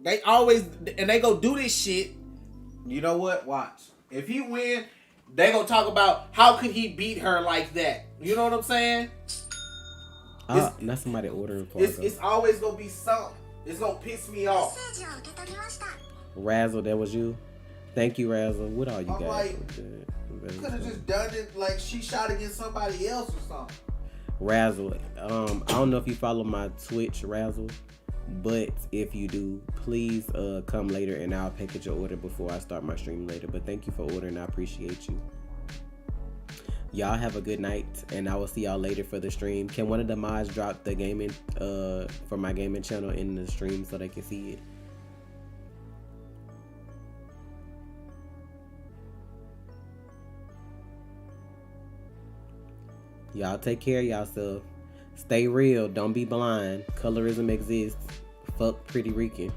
They go do this shit. You know what? Watch. If he win, they gonna talk about how could he beat her like that. You know what I'm saying? Not somebody ordering for it's always gonna be something. It's gonna piss me off. Razzle, that was you? Thank you, Razzle. What all you got? Like, could have just done it like she shot against somebody else or something. Razzle, I don't know if you follow my Twitch, Razzle, but if you do, please come later and I'll package your order before I start my stream later. But thank you for ordering. I appreciate you. Y'all have a good night, and I will see y'all later for the stream. Can one of the mods drop the gaming for my gaming channel in the stream so they can see it? Y'all take care of yourself. Stay real. Don't be blind. Colorism exists. Fuck Pretty Rican.